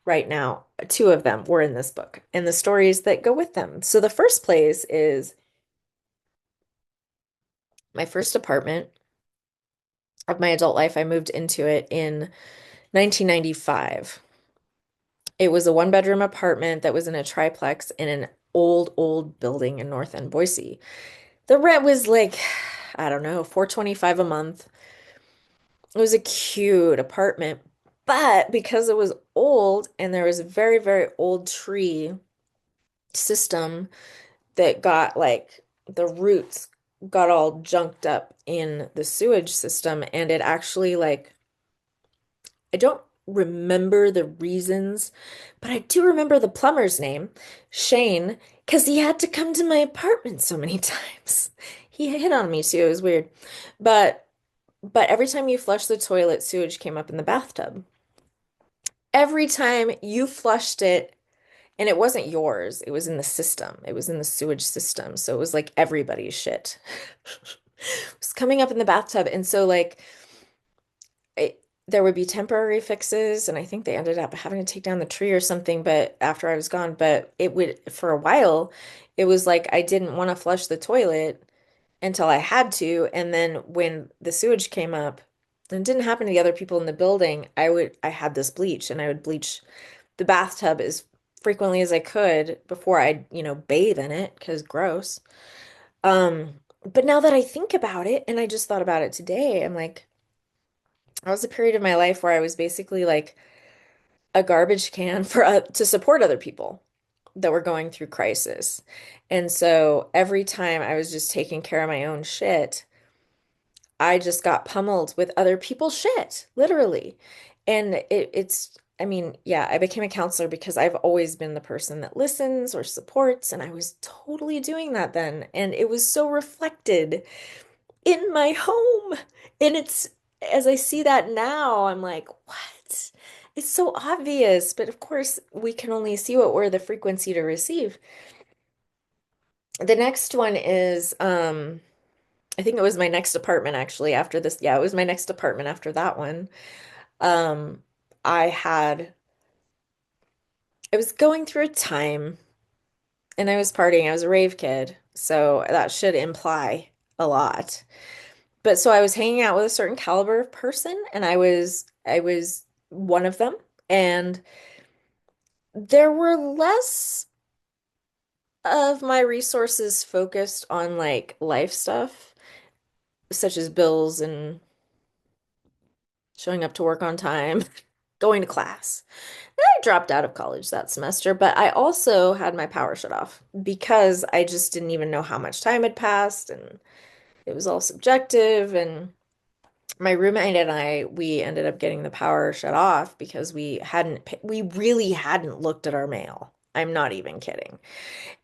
right now. Two of them were in this book and the stories that go with them. So the first place is my first apartment of my adult life. I moved into it in 1995. It was a one-bedroom apartment that was in a triplex in an old building in North End, Boise. The rent was like, I don't know, 425 a month. It was a cute apartment, but because it was old and there was a very old tree system that got like the roots got all junked up in the sewage system, and it actually like I don't remember the reasons, but I do remember the plumber's name, Shane, because he had to come to my apartment so many times. He hit on me too. It was weird. But every time you flush the toilet, sewage came up in the bathtub. Every time you flushed it, and it wasn't yours, it was in the system. It was in the sewage system. So it was like everybody's shit. It was coming up in the bathtub. And so like there would be temporary fixes, and I think they ended up having to take down the tree or something, but after I was gone, but it would for a while, it was like I didn't want to flush the toilet until I had to, and then when the sewage came up, and it didn't happen to the other people in the building, I had this bleach and I would bleach the bathtub as frequently as I could before I'd, bathe in it because gross. But now that I think about it, and I just thought about it today, I'm like, that was a period of my life where I was basically like a garbage can for to support other people that were going through crisis. And so every time I was just taking care of my own shit, I just got pummeled with other people's shit, literally. And I mean, yeah, I became a counselor because I've always been the person that listens or supports, and I was totally doing that then. And it was so reflected in my home. And as I see that now, I'm like, what? It's so obvious. But of course, we can only see what we're the frequency to receive. The next one is, I think it was my next apartment actually after this. Yeah, it was my next apartment after that one. Um, I had, I was going through a time and I was partying. I was a rave kid. So that should imply a lot. But so I was hanging out with a certain caliber of person, and I was one of them. And there were less of my resources focused on like life stuff, such as bills and showing up to work on time, going to class. I dropped out of college that semester, but I also had my power shut off because I just didn't even know how much time had passed, and it was all subjective. And my roommate and we ended up getting the power shut off because we really hadn't looked at our mail. I'm not even kidding.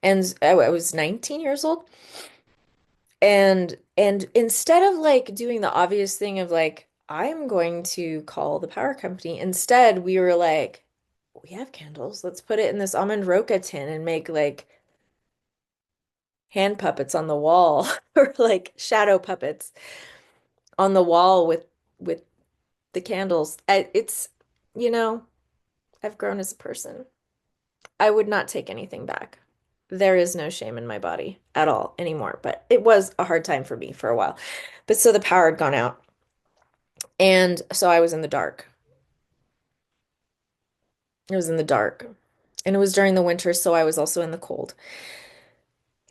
And I was 19 years old. And instead of like doing the obvious thing of like, I'm going to call the power company, instead we were like, we have candles. Let's put it in this almond roca tin and make like hand puppets on the wall or like shadow puppets on the wall with the candles. It's, you know, I've grown as a person. I would not take anything back. There is no shame in my body at all anymore, but it was a hard time for me for a while. But so the power had gone out, and so I was in the dark. It was in the dark, and it was during the winter, so I was also in the cold.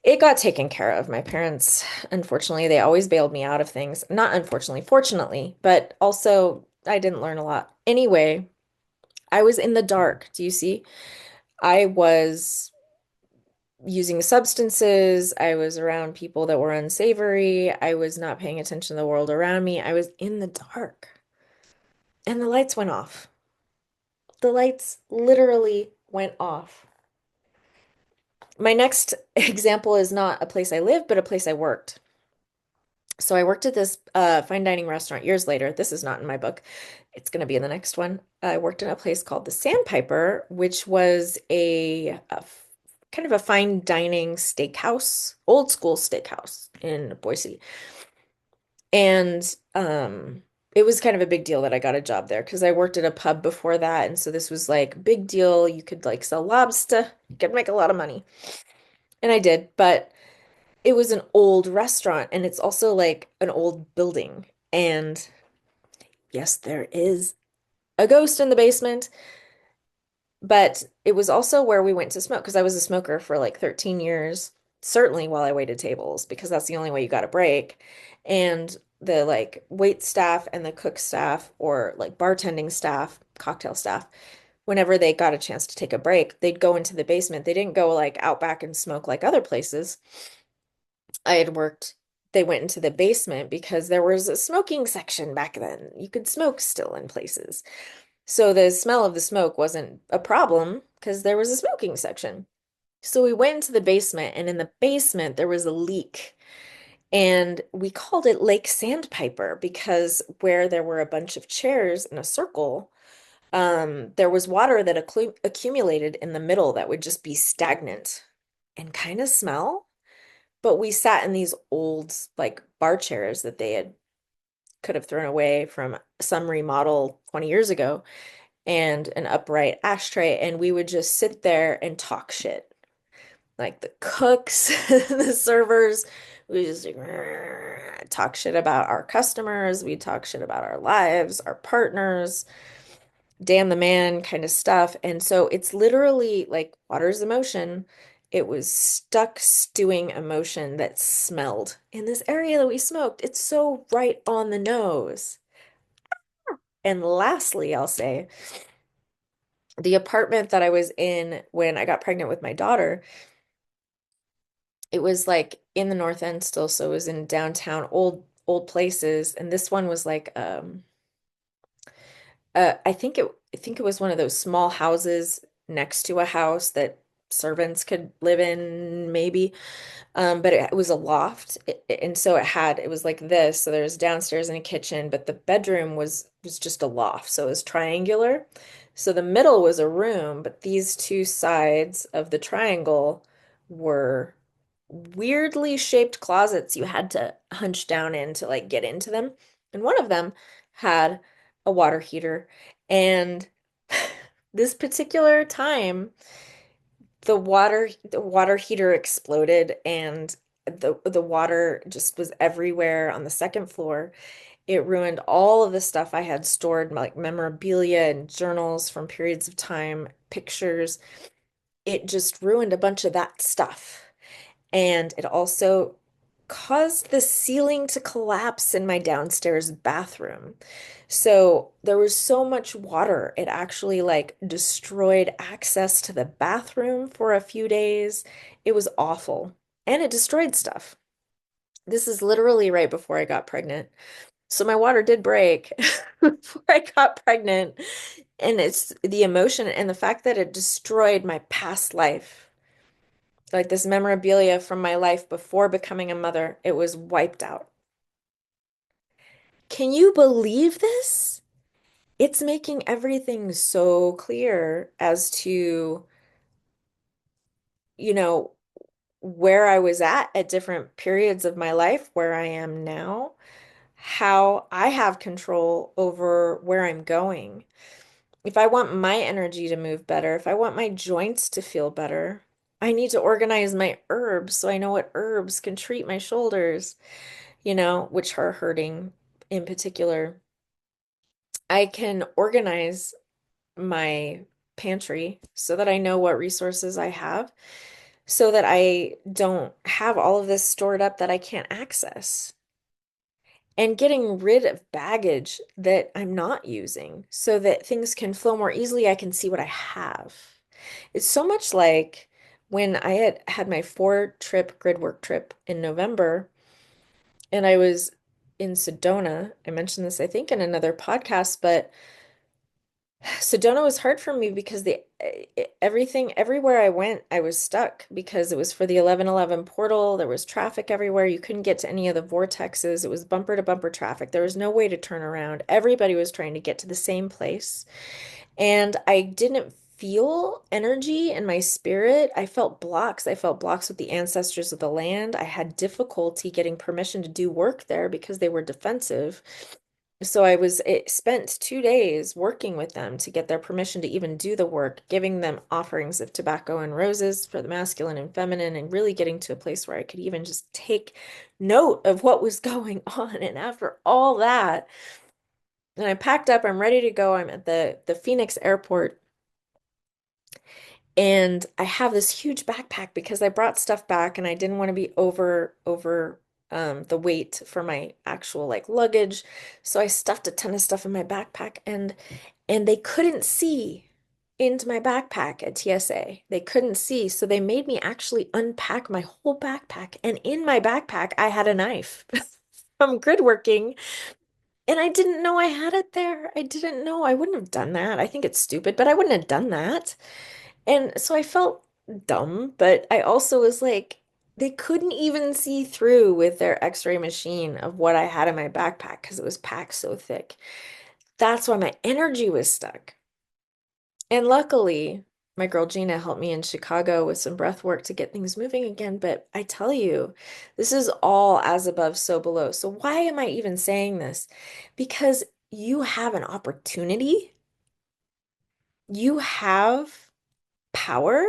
It got taken care of. My parents, unfortunately, they always bailed me out of things. Not unfortunately, fortunately, but also I didn't learn a lot. Anyway, I was in the dark. Do you see? I was using substances. I was around people that were unsavory. I was not paying attention to the world around me. I was in the dark. And the lights went off. The lights literally went off. My next example is not a place I lived, but a place I worked. So I worked at this fine dining restaurant years later. This is not in my book. It's going to be in the next one. I worked in a place called the Sandpiper, which was kind of a fine dining steakhouse, old school steakhouse in Boise. And it was kind of a big deal that I got a job there because I worked at a pub before that. And so this was like big deal. You could like sell lobster, you could make a lot of money. And I did, but it was an old restaurant and it's also like an old building. And yes, there is a ghost in the basement, but it was also where we went to smoke because I was a smoker for like 13 years, certainly while I waited tables because that's the only way you got a break. And the like wait staff and the cook staff or like bartending staff, cocktail staff, whenever they got a chance to take a break, they'd go into the basement. They didn't go like out back and smoke like other places. I had worked, they went into the basement because there was a smoking section back then. You could smoke still in places. So the smell of the smoke wasn't a problem because there was a smoking section. So we went into the basement, and in the basement, there was a leak. And we called it Lake Sandpiper because where there were a bunch of chairs in a circle, there was water that accumulated in the middle that would just be stagnant and kind of smell. But we sat in these old, like, bar chairs that they had could have thrown away from some remodel 20 years ago and an upright ashtray, and we would just sit there and talk shit. Like the cooks, the servers, we just like, talk shit about our customers, we talk shit about our lives, our partners, damn the man kind of stuff. And so it's literally like water's emotion. It was stuck stewing emotion that smelled in this area that we smoked. It's so right on the nose. And lastly, I'll say the apartment that I was in when I got pregnant with my daughter, it was like in the North End still, so it was in downtown old places. And this one was like I think it was one of those small houses next to a house that servants could live in, maybe. But it was a loft, and so it was like this. So there was downstairs and a kitchen, but the bedroom was just a loft, so it was triangular. So the middle was a room, but these two sides of the triangle were weirdly shaped closets you had to hunch down in to like get into them. And one of them had a water heater. And this particular time, the water heater exploded and the water just was everywhere on the second floor. It ruined all of the stuff I had stored, like memorabilia and journals from periods of time, pictures. It just ruined a bunch of that stuff. And it also caused the ceiling to collapse in my downstairs bathroom. So there was so much water, it actually like destroyed access to the bathroom for a few days. It was awful. And it destroyed stuff. This is literally right before I got pregnant. So my water did break before I got pregnant. And it's the emotion and the fact that it destroyed my past life, like this memorabilia from my life before becoming a mother, it was wiped out. Can you believe this? It's making everything so clear as to, you know, where I was at different periods of my life, where I am now, how I have control over where I'm going. If I want my energy to move better, if I want my joints to feel better, I need to organize my herbs so I know what herbs can treat my shoulders, which are hurting in particular. I can organize my pantry so that I know what resources I have, so that I don't have all of this stored up that I can't access. And getting rid of baggage that I'm not using so that things can flow more easily. I can see what I have. It's so much like when I had my 4 trip grid work trip in November and I was in Sedona. I mentioned this, I think, in another podcast, but Sedona was hard for me because everything everywhere I went, I was stuck because it was for the 11:11 portal. There was traffic everywhere. You couldn't get to any of the vortexes. It was bumper to bumper traffic. There was no way to turn around. Everybody was trying to get to the same place. And I didn't feel energy in my spirit. I felt blocks. I felt blocks with the ancestors of the land. I had difficulty getting permission to do work there because they were defensive. So it spent 2 days working with them to get their permission to even do the work, giving them offerings of tobacco and roses for the masculine and feminine, and really getting to a place where I could even just take note of what was going on. And after all that, and I packed up, I'm ready to go. I'm at the Phoenix airport, and I have this huge backpack because I brought stuff back and I didn't want to be over the weight for my actual like luggage. So I stuffed a ton of stuff in my backpack, and they couldn't see into my backpack at TSA. They couldn't see, so they made me actually unpack my whole backpack. And in my backpack, I had a knife from grid working, and I didn't know I had it there. I didn't know. I wouldn't have done that. I think it's stupid, but I wouldn't have done that. And so I felt dumb, but I also was like, they couldn't even see through with their x-ray machine of what I had in my backpack because it was packed so thick. That's why my energy was stuck. And luckily, my girl Gina helped me in Chicago with some breath work to get things moving again. But I tell you, this is all as above, so below. So why am I even saying this? Because you have an opportunity, you have power.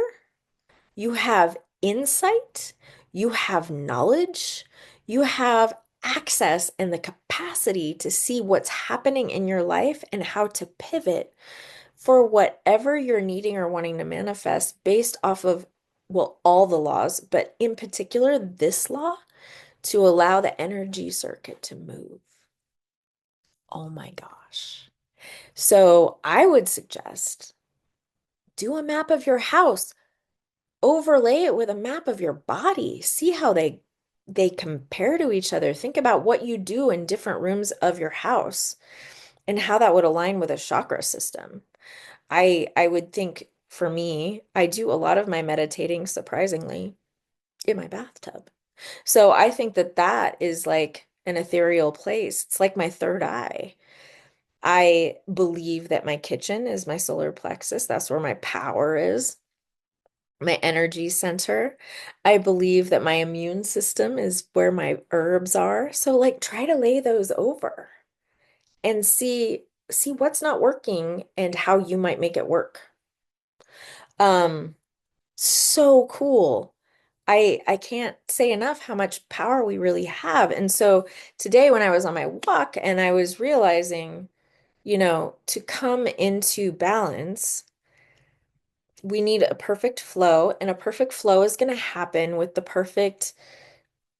You have insight, you have knowledge, you have access and the capacity to see what's happening in your life and how to pivot for whatever you're needing or wanting to manifest based off of, well, all the laws, but in particular, this law to allow the energy circuit to move. Oh my gosh. So I would suggest do a map of your house, overlay it with a map of your body. See how they compare to each other. Think about what you do in different rooms of your house and how that would align with a chakra system. I would think for me, I do a lot of my meditating, surprisingly, in my bathtub. So I think that that is like an ethereal place. It's like my third eye. I believe that my kitchen is my solar plexus. That's where my power is, my energy center. I believe that my immune system is where my herbs are. So like try to lay those over and see what's not working and how you might make it work. Um, so cool. I can't say enough how much power we really have. And so today when I was on my walk and I was realizing, to come into balance, we need a perfect flow, and a perfect flow is going to happen with the perfect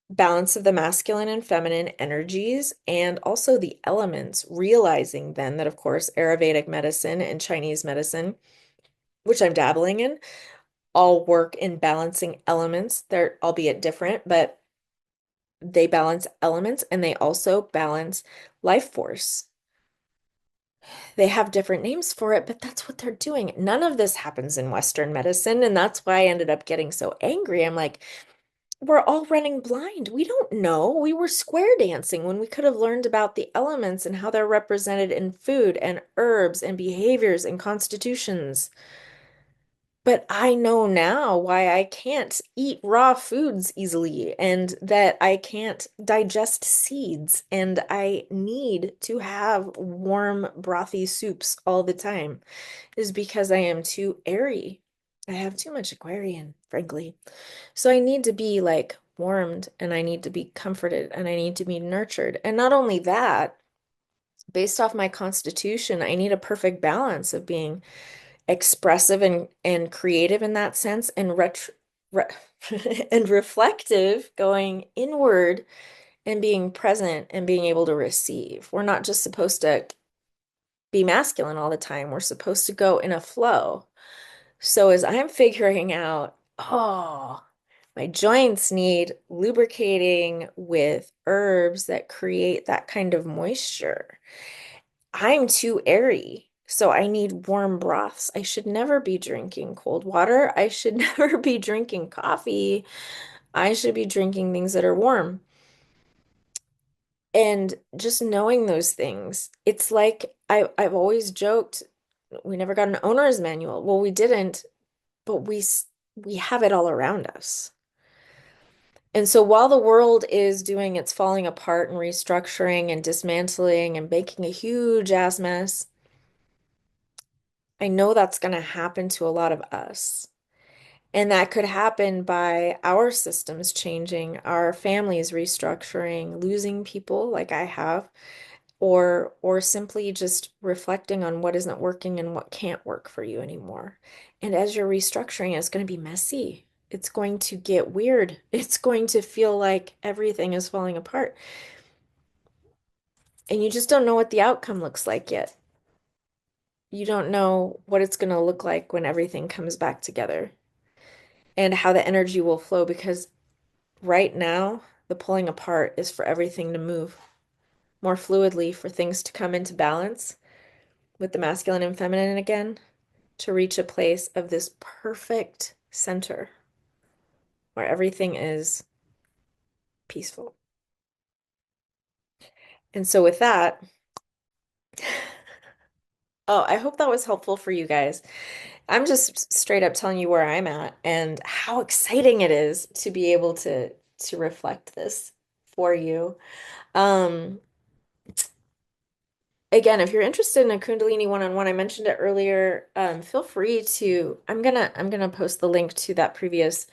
balance of the masculine and feminine energies and also the elements, realizing then that, of course, Ayurvedic medicine and Chinese medicine, which I'm dabbling in, all work in balancing elements. They're albeit different, but they balance elements and they also balance life force. They have different names for it, but that's what they're doing. None of this happens in Western medicine, and that's why I ended up getting so angry. I'm like, we're all running blind. We don't know. We were square dancing when we could have learned about the elements and how they're represented in food and herbs and behaviors and constitutions. But I know now why I can't eat raw foods easily and that I can't digest seeds and I need to have warm, brothy soups all the time is because I am too airy. I have too much Aquarian, frankly. So I need to be like warmed and I need to be comforted and I need to be nurtured. And not only that, based off my constitution, I need a perfect balance of being expressive and creative in that sense and re and reflective, going inward and being present and being able to receive. We're not just supposed to be masculine all the time. We're supposed to go in a flow. So as I'm figuring out, oh, my joints need lubricating with herbs that create that kind of moisture. I'm too airy, so I need warm broths. I should never be drinking cold water. I should never be drinking coffee. I should be drinking things that are warm. And just knowing those things, it's like I've always joked, we never got an owner's manual. Well, we didn't, but we have it all around us. And so while the world is doing its falling apart and restructuring and dismantling and making a huge ass mess, I know that's going to happen to a lot of us. And that could happen by our systems changing, our families restructuring, losing people like I have, or simply just reflecting on what isn't working and what can't work for you anymore. And as you're restructuring, it's going to be messy. It's going to get weird. It's going to feel like everything is falling apart. And you just don't know what the outcome looks like yet. You don't know what it's going to look like when everything comes back together and how the energy will flow because right now, the pulling apart is for everything to move more fluidly, for things to come into balance with the masculine and feminine again, to reach a place of this perfect center where everything is peaceful. And so, with that, oh, I hope that was helpful for you guys. I'm just straight up telling you where I'm at and how exciting it is to be able to reflect this for you. Um, Again, if you're interested in a Kundalini one-on-one, I mentioned it earlier, feel free to, I'm gonna post the link to that previous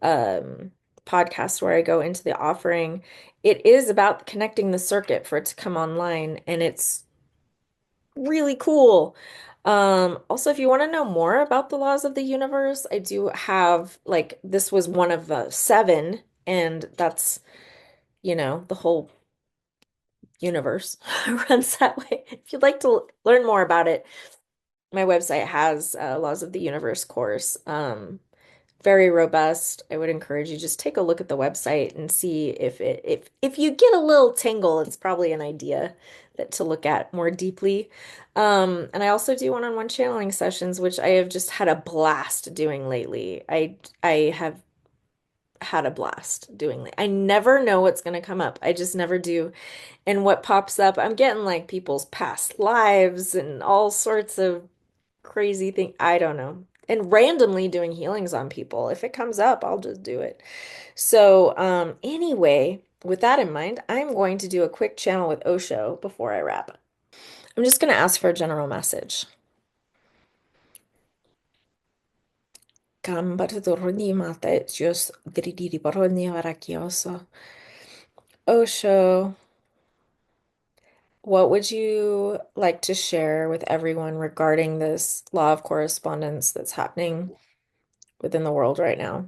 um podcast where I go into the offering. It is about connecting the circuit for it to come online, and it's really cool. Also, if you want to know more about the laws of the universe, I do have like this was one of the seven, and that's, the whole universe runs that way. If you'd like to learn more about it, my website has a Laws of the Universe course. Very robust. I would encourage you just take a look at the website and see if you get a little tingle, it's probably an idea that to look at more deeply. And I also do one-on-one channeling sessions, which I have just had a blast doing lately. I have had a blast doing. I never know what's going to come up. I just never do. And what pops up, I'm getting like people's past lives and all sorts of crazy thing. I don't know. And randomly doing healings on people. If it comes up, I'll just do it. So, anyway, with that in mind, I'm going to do a quick channel with Osho before I wrap. I'm just going to ask for a general message. Osho, what would you like to share with everyone regarding this law of correspondence that's happening within the world right now?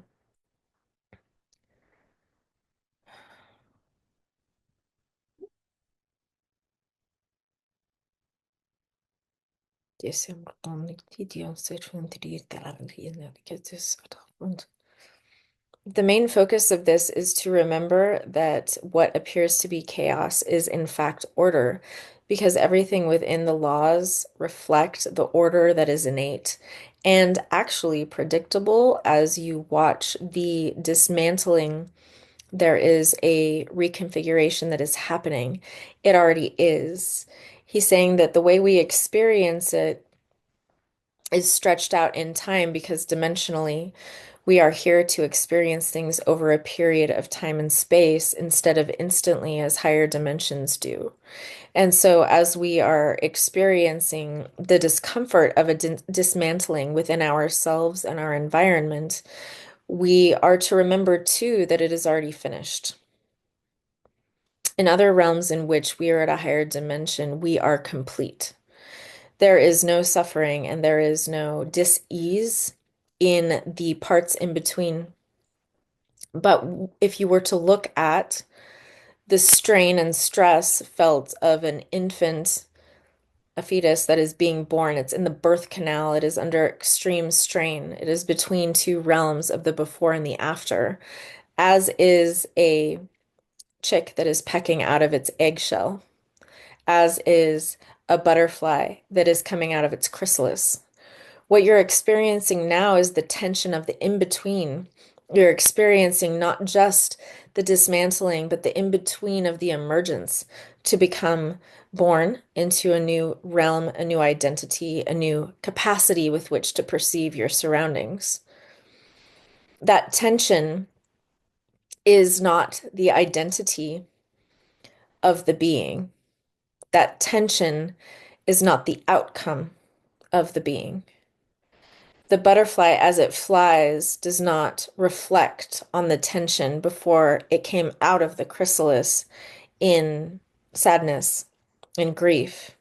The main focus of this is to remember that what appears to be chaos is in fact order, because everything within the laws reflect the order that is innate and actually predictable as you watch the dismantling. There is a reconfiguration that is happening. It already is. He's saying that the way we experience it is stretched out in time because dimensionally we are here to experience things over a period of time and space instead of instantly as higher dimensions do. And so, as we are experiencing the discomfort of a dismantling within ourselves and our environment, we are to remember too that it is already finished. In other realms in which we are at a higher dimension, we are complete. There is no suffering and there is no dis-ease in the parts in between. But if you were to look at the strain and stress felt of an infant, a fetus that is being born, it's in the birth canal, it is under extreme strain. It is between two realms of the before and the after, as is a chick that is pecking out of its eggshell, as is a butterfly that is coming out of its chrysalis. What you're experiencing now is the tension of the in-between. You're experiencing not just the dismantling, but the in-between of the emergence to become born into a new realm, a new identity, a new capacity with which to perceive your surroundings. That tension is not the identity of the being. That tension is not the outcome of the being. The butterfly, as it flies, does not reflect on the tension before it came out of the chrysalis in sadness and grief.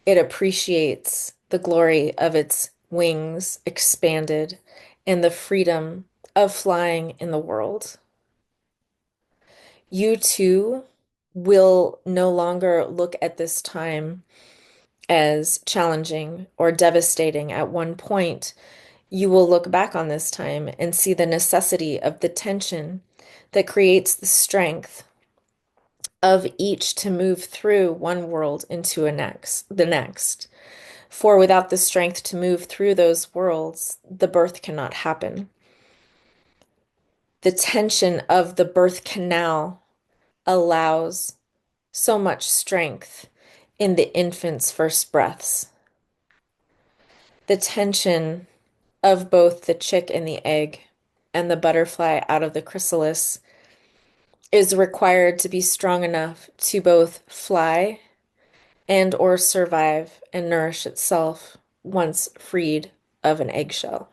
It appreciates the glory of its wings expanded and the freedom of flying in the world. You too will no longer look at this time as challenging or devastating. At one point, you will look back on this time and see the necessity of the tension that creates the strength of each to move through one world into the next. For without the strength to move through those worlds, the birth cannot happen. The tension of the birth canal allows so much strength in the infant's first breaths. The tension of both the chick and the egg and the butterfly out of the chrysalis is required to be strong enough to both fly and or survive and nourish itself once freed of an eggshell.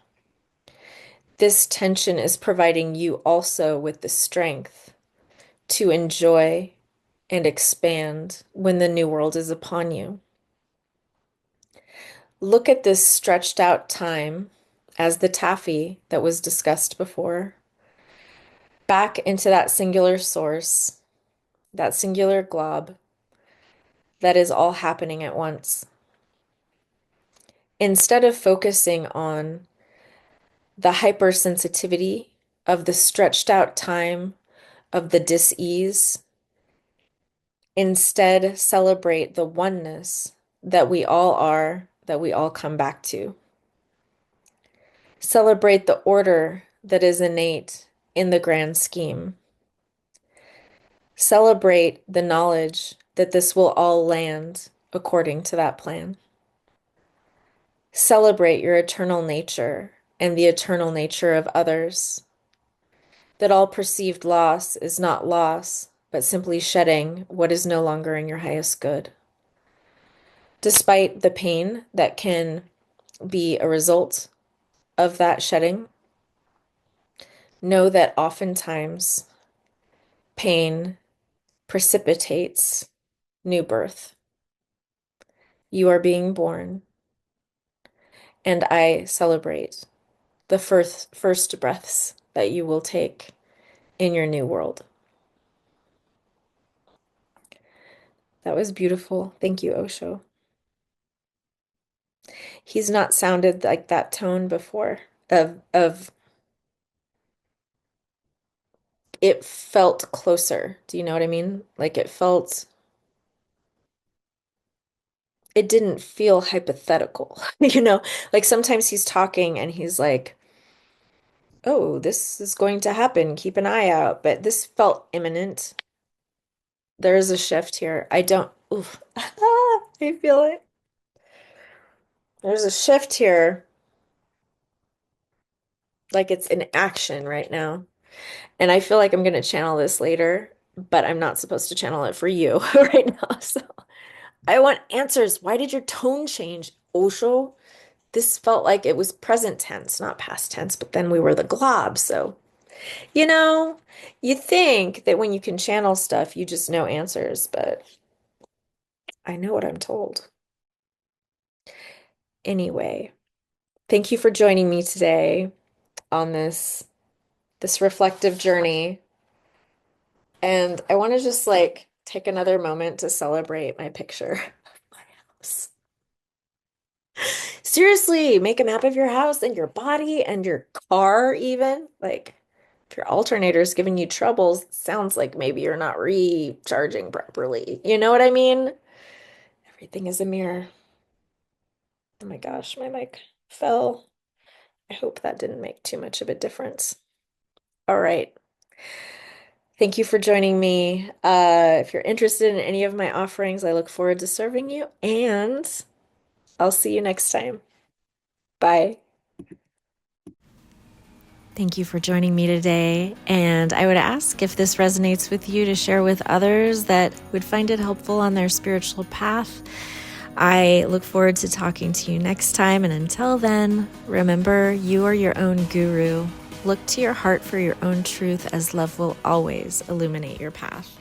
This tension is providing you also with the strength to enjoy and expand when the new world is upon you. Look at this stretched out time as the taffy that was discussed before, back into that singular source, that singular glob that is all happening at once. Instead of focusing on the hypersensitivity of the stretched out time of the dis-ease, instead celebrate the oneness that we all are, that we all come back to. Celebrate the order that is innate in the grand scheme. Celebrate the knowledge that this will all land according to that plan. Celebrate your eternal nature and the eternal nature of others. That all perceived loss is not loss, but simply shedding what is no longer in your highest good. Despite the pain that can be a result of that shedding, know that oftentimes pain precipitates new birth. You are being born, and I celebrate the first breaths that you will take in your new world. That was beautiful. Thank you, Osho. He's not sounded like that tone before of it felt closer. Do you know what I mean? Like it didn't feel hypothetical, you know? Like sometimes he's talking and he's like, "Oh, this is going to happen. Keep an eye out." But this felt imminent. There is a shift here. I don't, oof. I feel it. There's a shift here, like it's in action right now. And I feel like I'm going to channel this later, but I'm not supposed to channel it for you right now. So I want answers. Why did your tone change, Osho? This felt like it was present tense, not past tense, but then we were the glob. So, you know, you think that when you can channel stuff, you just know answers, but I know what I'm told. Anyway, thank you for joining me today on this reflective journey. And I want to just like take another moment to celebrate my picture of my house. Seriously, make a map of your house and your body and your car even. Like if your alternator is giving you troubles, it sounds like maybe you're not recharging properly. You know what I mean? Everything is a mirror. Oh my gosh, my mic fell. I hope that didn't make too much of a difference. All right. Thank you for joining me. If you're interested in any of my offerings, I look forward to serving you, and I'll see you next time. Bye. Thank you for joining me today. And I would ask if this resonates with you to share with others that would find it helpful on their spiritual path. I look forward to talking to you next time. And until then, remember, you are your own guru. Look to your heart for your own truth, as love will always illuminate your path.